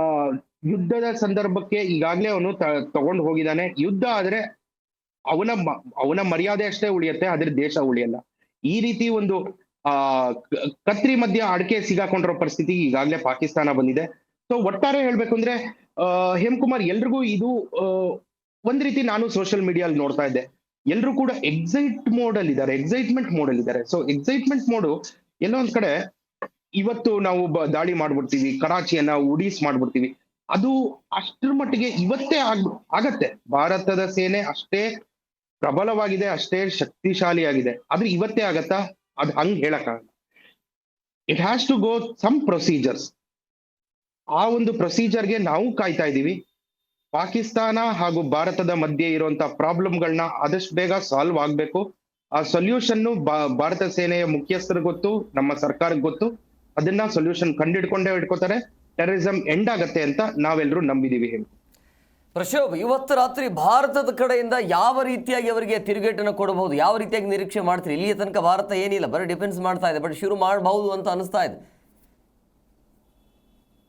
ಯುದ್ಧದ ಸಂದರ್ಭಕ್ಕೆ ಈಗಾಗಲೇ ಅವನು ತಗೊಂಡು ಹೋಗಿದ್ದಾನೆ. ಯುದ್ಧ ಆದ್ರೆ ಅವನ ಮರ್ಯಾದೆ ಅಷ್ಟೇ ಉಳಿಯುತ್ತೆ, ಆದ್ರೆ ದೇಶ ಉಳಿಯಲ್ಲ. ಈ ರೀತಿ ಒಂದು ಕತ್ರಿ ಮಧ್ಯ ಅಡಕೆ ಸಿಗಾಕೊಂಡಿರೋ ಪರಿಸ್ಥಿತಿ ಈಗಾಗಲೇ ಪಾಕಿಸ್ತಾನ ಬಂದಿದೆ. ಸೊ ಒಟ್ಟಾರೆ ಹೇಳ್ಬೇಕು ಅಂದ್ರೆ ಹೇಮಕುಮಾರ್, ಎಲ್ರಿಗೂ ಇದು ಒಂದ್ ರೀತಿ, ನಾನು ಸೋಷಿಯಲ್ ಮೀಡಿಯಲ್ಲಿ ನೋಡ್ತಾ ಇದ್ದೆ, ಎಲ್ರು ಕೂಡ ಎಕ್ಸೈಟ್ಮೆಂಟ್ ಮೋಡ್ ಅಲ್ಲಿ ಇದ್ದಾರೆ. ಸೊ ಎಕ್ಸೈಟ್ಮೆಂಟ್ ಮೋಡ್ ಎಲ್ಲೋ ಒಂದ್ ಕಡೆ, ಇವತ್ತು ನಾವು ದಾಳಿ ಮಾಡ್ಬಿಡ್ತೀವಿ, ಕರಾಚಿಯನ್ನ ಉಡೀಸ್ ಮಾಡ್ಬಿಡ್ತೀವಿ, ಅದು ಅಷ್ಟರ ಮಟ್ಟಿಗೆ ಇವತ್ತೇ ಆಗತ್ತೆ. ಭಾರತದ ಸೇನೆ ಅಷ್ಟೇ ಪ್ರಬಲವಾಗಿದೆ, ಅಷ್ಟೇ ಶಕ್ತಿಶಾಲಿಯಾಗಿದೆ, ಆದ್ರೆ ಇವತ್ತೇ ಆಗತ್ತಾ? ಅದ್ ಹಂಗ್ ಹೇಳಕ್ಕಾಗಲ್ಲ. It has to go some procedures. ಆ ಒಂದು ಪ್ರೊಸೀಜರ್ಗೆ ನಾವು ಕಾಯ್ತಾ ಇದೀವಿ. ಪಾಕಿಸ್ತಾನ ಹಾಗೂ ಭಾರತದ ಮಧ್ಯೆ ಇರುವಂತ ಪ್ರಾಬ್ಲಮ್ಗಳನ್ನ ಆದಷ್ಟು ಬೇಗ ಸಾಲ್ವ್ ಆಗ್ಬೇಕು. ಆ ಸೊಲ್ಯೂಷನ್ ಭಾರತ ಸೇನೆಯ ಮುಖ್ಯಸ್ಥರಿಗೆ ಗೊತ್ತು, ನಮ್ಮ ಸರ್ಕಾರಕ್ಕೆ ಗೊತ್ತು. ಅದನ್ನ ಸೊಲ್ಯೂಷನ್ ಕಂಡಿಡ್ಕೊಂಡೇ ಇಟ್ಕೋತಾರೆ. ಟೆರರಿಸಂ ಎಂಡ್ ಆಗತ್ತೆ ಅಂತ ನಾವೆಲ್ಲರೂ ನಂಬಿದೀವಿ. ಪ್ರಶೋಭ್, ಇವತ್ತು ರಾತ್ರಿ ಭಾರತದ ಕಡೆಯಿಂದ ಯಾವ ರೀತಿಯಾಗಿ ಅವರಿಗೆ ತಿರುಗೇಟನ್ನು ಕೊಡಬಹುದು, ಯಾವ ರೀತಿಯಾಗಿ ನಿರೀಕ್ಷೆ ಮಾಡ್ತೀರಿ? ಇಲ್ಲಿಯ ತನಕ ಭಾರತ ಏನಿಲ್ಲ, ಬರೀ ಡಿಫೆನ್ಸ್ ಮಾಡ್ತಾ ಇದೆ, ಬಟ್ ಶುರು ಮಾಡಬಹುದು ಅಂತ ಅನಿಸ್ತಾ ಇದೆ.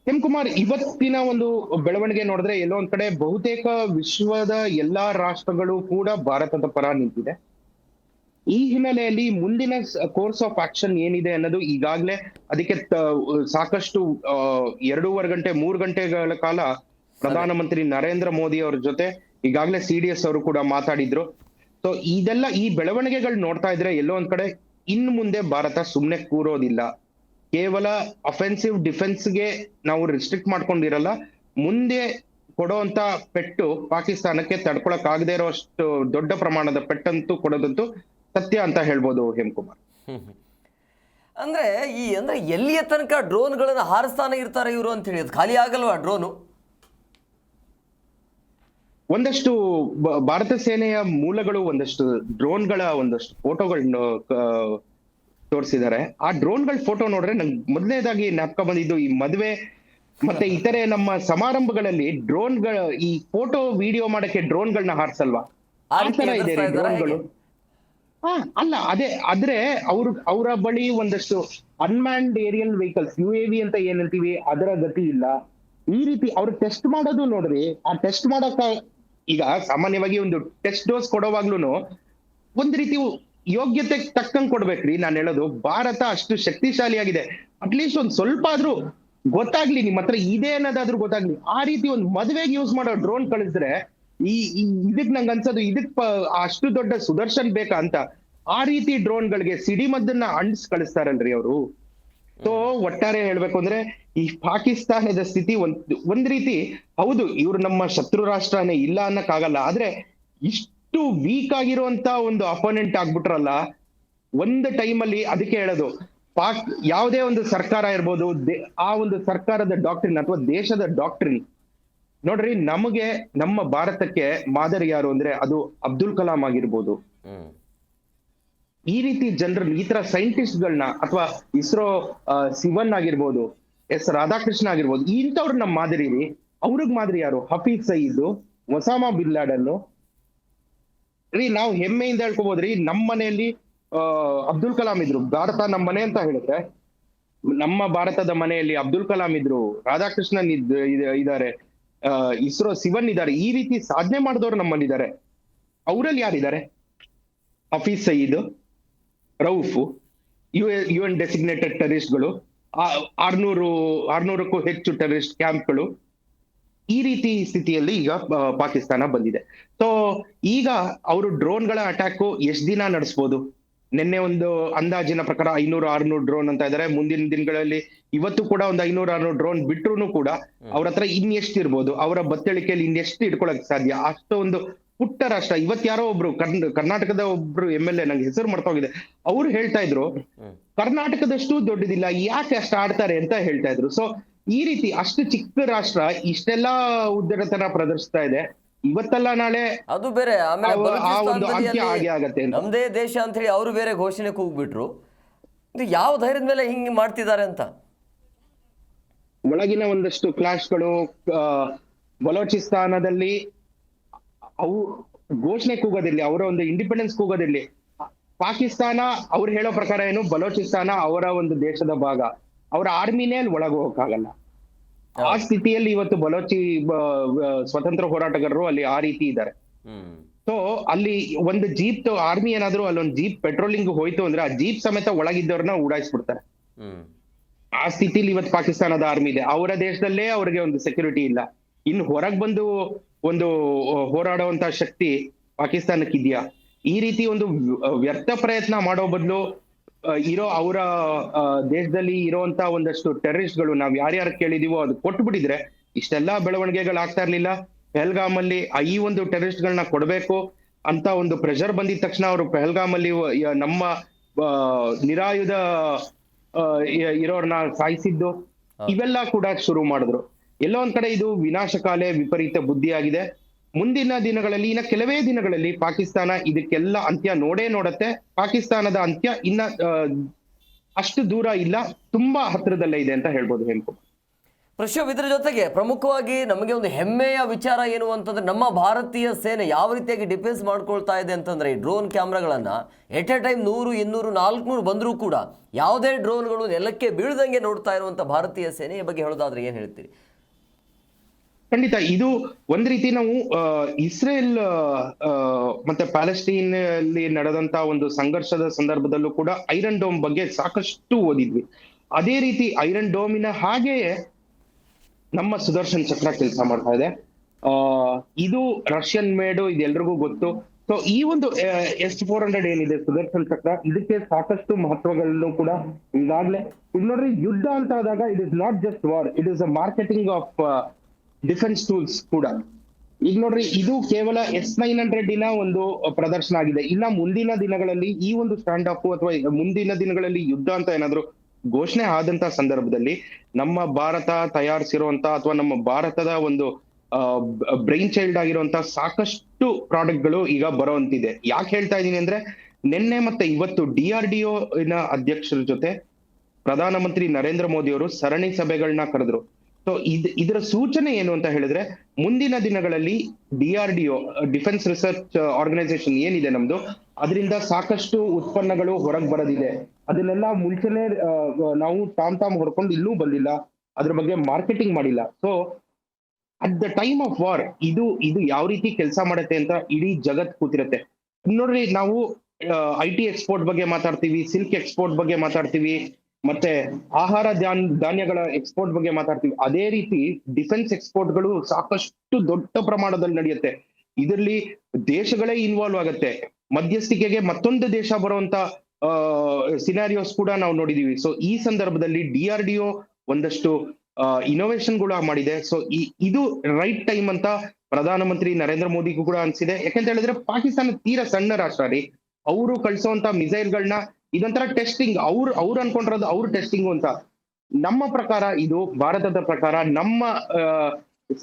ಹೇಮಕುಮಾರ್, ಇವತ್ತಿನ ಒಂದು ಬೆಳವಣಿಗೆ ನೋಡಿದ್ರೆ ಎಲ್ಲೋ ಒಂದ್ ಕಡೆ ಬಹುತೇಕ ವಿಶ್ವದ ಎಲ್ಲಾ ರಾಷ್ಟ್ರಗಳು ಕೂಡ ಭಾರತದ ಪರ ನಿಂತಿದೆ. ಈ ಹಿನ್ನೆಲೆಯಲ್ಲಿ ಮುಂದಿನ ಕೋರ್ಸ್ ಆಫ್ ಆಕ್ಷನ್ ಏನಿದೆ ಅನ್ನೋದು ಈಗಾಗಲೇ ಅದಕ್ಕೆ ಸಾಕಷ್ಟು 2.5 ಗಂಟೆ 3 ಗಂಟೆಗಳ ಕಾಲ ಪ್ರಧಾನಮಂತ್ರಿ ನರೇಂದ್ರ ಮೋದಿ ಅವ್ರ ಜೊತೆ ಈಗಾಗಲೇ CDS ಅವರು ಕೂಡ ಮಾತಾಡಿದ್ರು. ಸೊ ಇದೆಲ್ಲ ಈ ಬೆಳವಣಿಗೆಗಳು ನೋಡ್ತಾ ಇದ್ರೆ ಎಲ್ಲೋ ಒಂದ್ ಕಡೆ ಇನ್ನು ಮುಂದೆ ಭಾರತ ಸುಮ್ನೆ ಕೂರೋದಿಲ್ಲ. ಕೇವಲ ಅಫೆನ್ಸಿವ್ ಡಿಫೆನ್ಸ್ಗೆ ನಾವು ರಿಸ್ಟ್ರಿಕ್ಟ್ ಮಾಡ್ಕೊಂಡಿರಲ್ಲ, ಮುಂದೆ ಕೊಡುವಂತ ಪೆಟ್ಟು ಪಾಕಿಸ್ತಾನಕ್ಕೆ ತಡ್ಕೊಳಕ್ ಆಗದೆ ಇರೋಷ್ಟು ದೊಡ್ಡ ಪ್ರಮಾಣದ ಪೆಟ್ಟಂತೂ ಕೊಡೋದಂತೂ ಸತ್ಯ ಅಂತ ಹೇಳ್ಬೋದು ಹೇಮಕುಮಾರ್. ಅಂದ್ರೆ ಎಲ್ಲಿಯ ತನಕ ಡ್ರೋನ್ಗಳನ್ನ ಹಾರಿಸ್ತಾನೆ ಇರ್ತಾರೆ ಇವರು ಅಂತ ಹೇಳಿ, ಅದು ಖಾಲಿ ಆಗಲ್ವಾ ಡ್ರೋನು? ಒಂದಷ್ಟು ಭಾರತ ಸೇನೆಯ ಮೂಲಗಳು ಒಂದಷ್ಟು ಡ್ರೋನ್ಗಳ ಒಂದಷ್ಟು ಫೋಟೋಗಳನ್ನ ತೋರಿಸಿದ್ದಾರೆ. ಆ ಡ್ರೋನ್ಗಳ ಫೋಟೋ ನೋಡ್ರೆ ನಂಗೆ ಮೊದಲನೇದಾಗಿ ಜ್ಞಾಪಕ ಬಂದಿದ್ದು, ಈ ಮದುವೆ ಮತ್ತೆ ಇತರೆ ನಮ್ಮ ಸಮಾರಂಭಗಳಲ್ಲಿ ಡ್ರೋನ್ಗಳ ಈ ಫೋಟೋ ವಿಡಿಯೋ ಮಾಡಕ್ಕೆ ಡ್ರೋನ್ಗಳನ್ನ ಹಾರಿಸಲ್ವಾ, ಆ ತರ ಇದೆ ಡ್ರೋನ್ಗಳು. ಅಲ್ಲ, ಆದ್ರೆ ಅವರ ಬಳಿ ಒಂದಷ್ಟು ಅನ್ಮ್ಯಾನ್ಡ್ ಏರಿಯಲ್ ವೆಹಿಕಲ್ಸ್, UAV ಅಂತ ಏನ್ ಹೇಳ್ತೀವಿ, ಅದರ ಗತಿ ಇಲ್ಲ. ಈ ರೀತಿ ಅವ್ರು ಟೆಸ್ಟ್ ಮಾಡೋದು ನೋಡ್ರಿ, ಆ ಟೆಸ್ಟ್ ಮಾಡಕ ಈಗ ಸಾಮಾನ್ಯವಾಗಿ ಒಂದು ಟೆಸ್ಟ್ ಡೋಸ್ ಕೊಡೋವಾಗ್ಲೂ ಒಂದ್ ರೀತಿ ಯೋಗ್ಯತೆ ತಕ್ಕಂಗ್ ಕೊಡ್ಬೇಕ್ರಿ. ನಾನು ಹೇಳೋದು, ಭಾರತ ಅಷ್ಟು ಶಕ್ತಿಶಾಲಿಯಾಗಿದೆ, ಅಟ್ಲೀಸ್ಟ್ ಒಂದ್ ಸ್ವಲ್ಪ ಆದ್ರೂ ಗೊತ್ತಾಗ್ಲಿ, ನಿಮ್ ಹತ್ರ ಇದೆ ಅನ್ನೋದಾದ್ರೂ ಗೊತ್ತಾಗ್ಲಿ. ಆ ರೀತಿ ಒಂದು ಮದುವೆಗೆ ಯೂಸ್ ಮಾಡೋ ಡ್ರೋನ್ ಕಳಿಸಿದ್ರೆ ಇದಕ್ ನಂಗೆ ಅನ್ಸೋದು, ಅಷ್ಟು ದೊಡ್ಡ ಸುದರ್ಶನ್ ಬೇಕಾ ಅಂತ. ಆ ರೀತಿ ಡ್ರೋನ್ಗಳಿಗೆ ಸಿಡಿಮದ್ದನ್ನ ಕಳಿಸ್ತಾರಲ್ರಿ ಅವರು. ಸೊ ಒಟ್ಟಾರೆ ಹೇಳ್ಬೇಕು ಅಂದ್ರೆ ಈ ಪಾಕಿಸ್ತಾನದ ಸ್ಥಿತಿ ಒಂದ್ ರೀತಿ, ಹೌದು ಇವ್ರು ನಮ್ಮ ಶತ್ರು ರಾಷ್ಟ್ರನೇ, ಇಲ್ಲ ಅನ್ನಕ್ಕಾಗಲ್ಲ, ಆದ್ರೆ ಇಷ್ಟು ವೀಕ್ ಆಗಿರುವಂತ ಒಂದು ಅಪೋನೆಂಟ್ ಆಗ್ಬಿಟ್ರಲ್ಲ ಒಂದು ಟೈಮಲ್ಲಿ. ಅದಕ್ಕೆ ಹೇಳೋದು, ಯಾವುದೇ ಒಂದು ಸರ್ಕಾರ ಇರ್ಬೋದು, ಆ ಒಂದು ಸರ್ಕಾರದ ಡಾಕ್ಟ್ರಿನ್ ಅಥವಾ ದೇಶದ ಡಾಕ್ಟ್ರಿನ್ ನೋಡ್ರಿ, ನಮಗೆ ನಮ್ಮ ಭಾರತಕ್ಕೆ ಮಾದರಿ ಯಾರು ಅಂದ್ರೆ ಅದು ಅಬ್ದುಲ್ ಕಲಾಂ ಆಗಿರ್ಬೋದು. ಈ ರೀತಿ ಜನರನ್ನ, ಈ ತರ ಸೈಂಟಿಸ್ಟ್ ಗಳನ್ನ, ಅಥವಾ ಇಸ್ರೋ ಸಿವನ್ ಆಗಿರ್ಬೋದು, ರಾಧಾಕೃಷ್ಣ ಆಗಿರ್ಬೋದು, ಇಂಥವ್ರು ನಮ್ಮ ಮಾದರಿ ರೀ. ಅವ್ರಿಗೆ ಮಾದರಿ ಯಾರು? Hafiz Saeed, Osama bin Laden ರೀ. ನಾವು ಹೆಮ್ಮೆಯಿಂದ ಹೇಳ್ಕೋಬಹುದ್ರಿ, ನಮ್ಮ ಮನೆಯಲ್ಲಿ ಅಬ್ದುಲ್ ಕಲಾಂ ಇದ್ರು. ಭಾರತ ನಮ್ಮ ಮನೆ ಅಂತ ಹೇಳಿದ್ರೆ, ನಮ್ಮ ಭಾರತದ ಮನೆಯಲ್ಲಿ ಅಬ್ದುಲ್ ಕಲಾಂ ಇದ್ರು, ರಾಧಾಕೃಷ್ಣನ್ ಇದ್ದಾರೆ, ಇಸ್ರೋ ಸಿವನ್ ಇದ್ದಾರೆ. ಈ ರೀತಿ ಸಾಧನೆ ಮಾಡಿದವರು ನಮ್ಮಲ್ಲಿದ್ದಾರೆ. ಅವರಲ್ಲಿ ಯಾರಿದ್ದಾರೆ? ಹಫೀಜ್ ಸಯೀದ್, ರೌಫ್, UN ಡೆಸಿಗ್ನೇಟೆಡ್ ಟೆರರಿಸ್ಟ್ಗಳು, ಆರ್ನೂರಕ್ಕೂ ಹೆಚ್ಚು ಟೆರರಿಸ್ಟ್ ಕ್ಯಾಂಪ್ಗಳು. ಈ ರೀತಿ ಸ್ಥಿತಿಯಲ್ಲಿ ಈಗ ಪಾಕಿಸ್ತಾನ ಬಂದಿದೆ. ಸೊ ಈಗ ಅವರು ಡ್ರೋನ್ಗಳ ಅಟ್ಯಾಕ್ ಎಷ್ಟ್ ದಿನ ನಡೆಸ್ಬೋದು? ನಿನ್ನೆ ಒಂದು ಅಂದಾಜಿನ ಪ್ರಕಾರ 500-600 ಡ್ರೋನ್ ಅಂತ ಇದ್ದಾರೆ. ಮುಂದಿನ ದಿನಗಳಲ್ಲಿ ಇವತ್ತು ಕೂಡ ಒಂದು 500-600 ಡ್ರೋನ್ ಬಿಟ್ರು ಕೂಡ ಅವ್ರ ಹತ್ರ ಇನ್ನೆಷ್ಟು ಇರ್ಬೋದು, ಅವರ ಬತ್ತಳಿಕೆಯಲ್ಲಿ ಇನ್ನೆಷ್ಟು ಇಟ್ಕೊಳಕ್ ಸಾಧ್ಯ? ಅಷ್ಟೊಂದು ಪುಟ್ಟ ರಾಷ್ಟ್ರ. ಇವತ್ತು ಯಾರೋ ಒಬ್ರು ಕರ್ನಾಟಕದ ಒಬ್ರು MLA, ನಂಗೆ ಹೆಸರು ಮರ್ತೋಗಿದೆ, ಅವ್ರು ಹೇಳ್ತಾ ಇದ್ರು ಕರ್ನಾಟಕದಷ್ಟು ದೊಡ್ಡದಿಲ್ಲ, ಯಾಕೆ ಅಷ್ಟು ಆಡ್ತಾರೆ ಅಂತ ಹೇಳ್ತಾ ಇದ್ರು. ಸೊ ಈ ರೀತಿ ಅಷ್ಟು ಚಿಕ್ಕ ರಾಷ್ಟ್ರ ಇಷ್ಟೆಲ್ಲಾ ಉದ್ದಟತನ ಪ್ರದರ್ಶಿಸ್ತಾ ಇದೆ. ಇವತ್ತಲ್ಲ ನಾಳೆ ಅದು ಬೇರೆ. ಆಮೇಲೆ ಆ ಒಂದು ಅಂತ್ಯ ಬಲೂಚಿಸ್ತಾನ್ ಹಾಗೆ ಆಗತ್ತೆ ಅಂತ. ನಮ್ದೇ ದೇಶ ಅಂತ ಹೇಳಿ ಅವರು ಬೇರೆ ಘೋಷಣೆ ಕೂಗ್ಬಿಟ್ರು. ಇದು ಯಾವ ಧೈರ್ಯದ ಮೇಲೆ ಹಿಂಗೆ ಮಾಡ್ತಿದ್ದಾರೆ ಅಂತ. ಒಳಗಿನ ಒಂದಷ್ಟು ಕ್ಲಾಶ್ಗಳು ಬಲೋಚಿಸ್ತಾನದಲ್ಲಿ ಅವು ಘೋಷಣೆ ಕೂಗೋದಿರ್ಲಿ, ಅವರ ಒಂದು ಇಂಡಿಪೆಂಡೆನ್ಸ್ ಕೂಗೋದಿರ್ಲಿ, ಪಾಕಿಸ್ತಾನ ಅವ್ರು ಹೇಳೋ ಪ್ರಕಾರ ಏನು, ಬಲೋಚಿಸ್ತಾನ ಅವರ ಒಂದು ದೇಶದ ಭಾಗ, ಅವರ ಆರ್ಮಿನೇ ಅಲ್ಲಿ ಒಳಗೆ ಹೋಗಕ್ಕಾಗಲ್ಲ. ಆ ಸ್ಥಿತಿಯಲ್ಲಿ ಇವತ್ತು ಸ್ವತಂತ್ರ ಹೋರಾಟಗಾರರು ಅಲ್ಲಿ ಆ ರೀತಿ ಇದ್ದಾರೆ. ಸೊ ಅಲ್ಲಿ ಒಂದು ಜೀಪ್ ಆರ್ಮಿ ಏನಾದ್ರು ಅಲ್ಲೊಂದು ಜೀಪ್ ಪೆಟ್ರೋಲಿಂಗ್ ಹೋಯ್ತು ಅಂದ್ರೆ ಆ ಜೀಪ್ ಸಮೇತ ಒಳಗಿದ್ದವ್ರನ್ನ ಉಡಾಯಿಸ್ಬಿಡ್ತಾರೆ. ಆ ಸ್ಥಿತಿಲಿ ಇವತ್ತು ಪಾಕಿಸ್ತಾನದ ಆರ್ಮಿ ಇದೆ. ಅವರ ದೇಶದಲ್ಲೇ ಅವ್ರಿಗೆ ಒಂದು ಸೆಕ್ಯೂರಿಟಿ ಇಲ್ಲ. ಇನ್ನು ಹೊರಗ್ ಬಂದು ಒಂದು ಹೋರಾಡುವಂತ ಶಕ್ತಿ ಪಾಕಿಸ್ತಾನಕ್ಕೆ ಇದೆಯಾ? ಈ ರೀತಿ ಒಂದು ವ್ಯರ್ಥ ಪ್ರಯತ್ನ ಮಾಡೋ ಬದಲು ಇರೋ ಅವರ ದೇಶದಲ್ಲಿ ಇರುವಂತ ಒಂದಷ್ಟು ಟೆರರಿಸ್ಟ್ಗಳು ನಾವ್ ಯಾರ್ಯಾರು ಕೇಳಿದೀವೋ ಅದು ಕೊಟ್ಬಿಟ್ಟಿದ್ರೆ ಇಷ್ಟೆಲ್ಲಾ ಬೆಳವಣಿಗೆಗಳಾಗ್ತಾ ಇರ್ಲಿಲ್ಲ. ಪಹಲ್ಗಾಮ್ ಅಲ್ಲಿ ಈ ಒಂದು ಟೆರರಿಸ್ಟ್ ಗಳನ್ನ ಕೊಡ್ಬೇಕು ಅಂತ ಒಂದು ಪ್ರೆಷರ್ ಬಂದಿದ ತಕ್ಷಣ ಅವರು ಪಹಲ್ಗಾಮ್ ಅಲ್ಲಿ ನಮ್ಮ ನಿರಾಯುಧ ಇರೋರ್ನ ಸಾಯಿಸಿದ್ದು ಇವೆಲ್ಲ ಕೂಡ ಶುರು ಮಾಡಿದ್ರು. ಎಲ್ಲೋ ಒಂದ್ ಕಡೆ ಇದು ವಿನಾಶಕಾಲೆ ವಿಪರೀತ ಬುದ್ಧಿಯಾಗಿದೆ. ಮುಂದಿನ ದಿನಗಳಲ್ಲಿ, ಇನ್ನ ಕೆಲವೇ ದಿನಗಳಲ್ಲಿ ಪಾಕಿಸ್ತಾನ ಇದಕ್ಕೆಲ್ಲ ಅಂತ್ಯ ನೋಡತ್ತೆ. ಪಾಕಿಸ್ತಾನದ ಅಂತ್ಯ ಇನ್ನ ಅಷ್ಟು ದೂರ ಇಲ್ಲ, ತುಂಬಾ ಹತ್ರದಲ್ಲೇ ಇದೆ ಅಂತ ಹೇಳ್ಬೋದು. ಹೇಮಕುಮಾರ್, ಪ್ರಶೋಭ್, ಇದ್ರ ಜೊತೆಗೆ ಪ್ರಮುಖವಾಗಿ ನಮಗೆ ಒಂದು ಹೆಮ್ಮೆಯ ವಿಚಾರ ಏನು ಅಂತಂದ್ರೆ, ನಮ್ಮ ಭಾರತೀಯ ಸೇನೆ ಯಾವ ರೀತಿಯಾಗಿ ಡಿಫೆನ್ಸ್ ಮಾಡ್ಕೊಳ್ತಾ ಇದೆ ಅಂತಂದ್ರೆ, ಈ ಡ್ರೋನ್ ಕ್ಯಾಮ್ರಾಗಳನ್ನು ಎಟ್ ಎ ಟೈಮ್ 100, 200, 400 ಬಂದರೂ ಕೂಡ ಯಾವುದೇ ಡ್ರೋನ್ಗಳು ನೆಲಕ್ಕೆ ಬೀಳ್ದಂಗೆ ನೋಡ್ತಾ ಇರುವಂಥ ಭಾರತೀಯ ಸೇನೆಯ ಬಗ್ಗೆ ಹೇಳೋದಾದ್ರೆ ಏನು ಹೇಳ್ತೀರಿ? ಖಂಡಿತ ಇದು ಒಂದ್ ರೀತಿ ನಾವು ಇಸ್ರೇಲ್ ಮತ್ತೆ ಪ್ಯಾಲೆಸ್ಟೈನ್ ಅಲ್ಲಿ ನಡೆದಂತ ಒಂದು ಸಂಘರ್ಷದ ಸಂದರ್ಭದಲ್ಲೂ ಕೂಡ ಐರನ್ ಡೋಮ್ ಬಗ್ಗೆ ಸಾಕಷ್ಟು ಓದಿದ್ವಿ. ಅದೇ ರೀತಿ ಐರನ್ ಡೋಮಿನ ಹಾಗೆಯೇ ನಮ್ಮ ಸುದರ್ಶನ್ ಚಕ್ರ ಕೆಲಸ ಮಾಡ್ತಾ ಇದೆ. ಇದು ರಷ್ಯನ್ ಮೇಡು, ಇದೆಲ್ರಿಗೂ ಗೊತ್ತು. ಸೊ ಈ ಒಂದು S-400 ಏನಿದೆ ಸುದರ್ಶನ್ ಚಕ್ರ, ಇದಕ್ಕೆ ಸಾಕಷ್ಟು ಮಹತ್ವಗಳನ್ನು ಕೂಡ ಈಗಾಗ್ಲೇ ಈಗ ನೋಡ್ರಿ, ಯುದ್ಧ ಅಂತ ಆದಾಗ it is not just war, it is a marketing of defence tools ಕೂಡ. ಈಗ ನೋಡ್ರಿ, ಇದು ಕೇವಲ S-900 ಒಂದು ಪ್ರದರ್ಶನ ಆಗಿದೆ. ಇನ್ನ ಮುಂದಿನ ದಿನಗಳಲ್ಲಿ ಈ ಒಂದು ಸ್ಟ್ಯಾಂಡ್ ಆಫ್ ಅಥವಾ ಮುಂದಿನ ದಿನಗಳಲ್ಲಿ ಯುದ್ಧ ಅಂತ ಏನಾದ್ರು ಘೋಷಣೆ ಆದಂತ ಸಂದರ್ಭದಲ್ಲಿ ನಮ್ಮ ಭಾರತ ತಯಾರಿಸಿರುವಂತ ಅಥವಾ ನಮ್ಮ ಭಾರತದ ಒಂದು ಬ್ರೈನ್ ಚೈಲ್ಡ್ ಆಗಿರುವಂತ ಸಾಕಷ್ಟು ಪ್ರಾಡಕ್ಟ್ಗಳು ಈಗ ಬರುವಂತಿದೆ. ಯಾಕೆ ಹೇಳ್ತಾ ಇದೀನಿ ಅಂದ್ರೆ, ನಿನ್ನೆ ಮತ್ತೆ ಇವತ್ತು DRDO ಅಧ್ಯಕ್ಷರ ಜೊತೆ ಪ್ರಧಾನಮಂತ್ರಿ ನರೇಂದ್ರ ಮೋದಿ ಅವರು ಸರಣಿ ಸಭೆಗಳನ್ನ ಕರೆದ್ರು. ಸೊ ಇದರ ಸೂಚನೆ ಏನು ಅಂತ ಹೇಳಿದ್ರೆ, ಮುಂದಿನ ದಿನಗಳಲ್ಲಿ DRDO, ಡಿಫೆನ್ಸ್ ರಿಸರ್ಚ್ ಆರ್ಗನೈಸೇಷನ್ ಏನಿದೆ ನಮ್ದು, ಅದರಿಂದ ಸಾಕಷ್ಟು ಉತ್ಪನ್ನಗಳು ಹೊರಗೆ ಬರೋದಿದೆ. ಅದನ್ನೆಲ್ಲ ಮುಂಚೆನೆ ನಾವು ತಾಮ್ ಹೊಡ್ಕೊಂಡು ಇನ್ನೂ ಬಂದಿಲ್ಲ, ಅದ್ರ ಬಗ್ಗೆ ಮಾರ್ಕೆಟಿಂಗ್ ಮಾಡಿಲ್ಲ. So at the time of war ಇದು ಯಾವ ರೀತಿ ಕೆಲಸ ಮಾಡುತ್ತೆ ಅಂತ ಇಡೀ ಜಗತ್ ಕೂತಿರತ್ತೆ. ನೋಡ್ರಿ, ನಾವು IT ಎಕ್ಸ್ಪೋರ್ಟ್ ಬಗ್ಗೆ ಮಾತಾಡ್ತೀವಿ, ಸಿಲ್ಕ್ ಎಕ್ಸ್ಪೋರ್ಟ್ ಬಗ್ಗೆ ಮಾತಾಡ್ತೀವಿ, ಮತ್ತೆ ಆಹಾರ ಧಾನ್ಯಗಳ ಎಕ್ಸ್ಪೋರ್ಟ್ ಬಗ್ಗೆ ಮಾತಾಡ್ತೀವಿ. ಅದೇ ರೀತಿ ಡಿಫೆನ್ಸ್ ಎಕ್ಸ್ಪೋರ್ಟ್ಗಳು ಸಾಕಷ್ಟು ದೊಡ್ಡ ಪ್ರಮಾಣದಲ್ಲಿ ನಡೆಯುತ್ತೆ. ಇದರಲ್ಲಿ ದೇಶಗಳೇ ಇನ್ವಾಲ್ವ್ ಆಗತ್ತೆ. ಮಧ್ಯಸ್ಥಿಕೆಗೆ ಮತ್ತೊಂದು ದೇಶ ಬರುವಂತ ಸಿನಾರಿಯೋಸ್ ಕೂಡ ನಾವು ನೋಡಿದೀವಿ. ಸೊ ಈ ಸಂದರ್ಭದಲ್ಲಿ DRDO ಒಂದಷ್ಟು ಇನೋವೇಷನ್ ಕೂಡ ಮಾಡಿದೆ. ಸೊ ಇದು ರೈಟ್ ಟೈಮ್ ಅಂತ ಪ್ರಧಾನಮಂತ್ರಿ ನರೇಂದ್ರ ಮೋದಿಗೂ ಕೂಡ ಅನ್ಸಿದೆ. ಯಾಕಂತ ಹೇಳಿದ್ರೆ, ಪಾಕಿಸ್ತಾನ ತೀರಾ ಸಣ್ಣ ರಾಷ್ಟ್ರ ರೀ. ಅವರು ಕಳಿಸುವಂತ ಮಿಸೈಲ್ಗಳನ್ನ ಇದೊಂಥರ ಟೆಸ್ಟಿಂಗ್, ಅವ್ರು ಅನ್ಕೊಂಡಿರೋದು ಅವ್ರ ಟೆಸ್ಟಿಂಗ್ ಅಂತ. ನಮ್ಮ ಪ್ರಕಾರ, ಇದು ಭಾರತದ ಪ್ರಕಾರ ನಮ್ಮ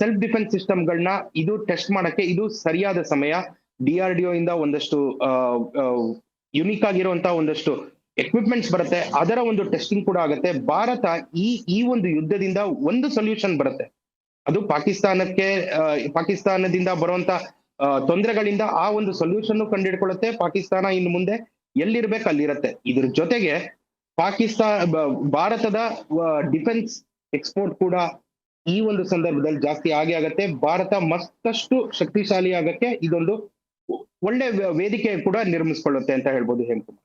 ಸೆಲ್ಫ್ ಡಿಫೆನ್ಸ್ ಸಿಸ್ಟಮ್ಗಳನ್ನ ಇದು ಟೆಸ್ಟ್ ಮಾಡಕ್ಕೆ ಇದು ಸರಿಯಾದ ಸಮಯ. DRDO ಇಂದ ಒಂದಷ್ಟು ಯುನಿಕ್ ಆಗಿರುವಂತ ಒಂದಷ್ಟು ಎಕ್ವಿಪ್ಮೆಂಟ್ಸ್ ಬರುತ್ತೆ, ಅದರ ಒಂದು ಟೆಸ್ಟಿಂಗ್ ಕೂಡ ಆಗುತ್ತೆ. ಭಾರತ ಈ ಒಂದು ಯುದ್ಧದಿಂದ ಒಂದು ಸೊಲ್ಯೂಷನ್ ಬರುತ್ತೆ, ಅದು ಪಾಕಿಸ್ತಾನದಿಂದ ಬರುವಂತ ತೊಂದರೆಗಳಿಂದ ಆ ಒಂದು ಸೊಲ್ಯೂಷನ್ ಕಂಡಿಡ್ಕೊಳ್ಳುತ್ತೆ. ಪಾಕಿಸ್ತಾನ ಇನ್ನು ಮುಂದೆ ಎಲ್ಲಿರ್ಬೇಕು ಅಲ್ಲಿರತ್ತೆ. ಇದ್ರ ಜೊತೆಗೆ ಭಾರತದ ಡಿಫೆನ್ಸ್ ಎಕ್ಸ್ಪೋರ್ಟ್ ಕೂಡ ಈ ಒಂದು ಸಂದರ್ಭದಲ್ಲಿ ಜಾಸ್ತಿ ಆಗತ್ತೆ. ಭಾರತ ಮತ್ತಷ್ಟು ಶಕ್ತಿಶಾಲಿ ಆಗಕ್ಕೆ ಇದೊಂದು ಒಳ್ಳೆ ವೇದಿಕೆ ಕೂಡ ನಿರ್ಮಿಸ್ಕೊಳ್ಳುತ್ತೆ ಅಂತ ಹೇಳ್ಬೋದು. ಹೇಮಕುಮಾರ್.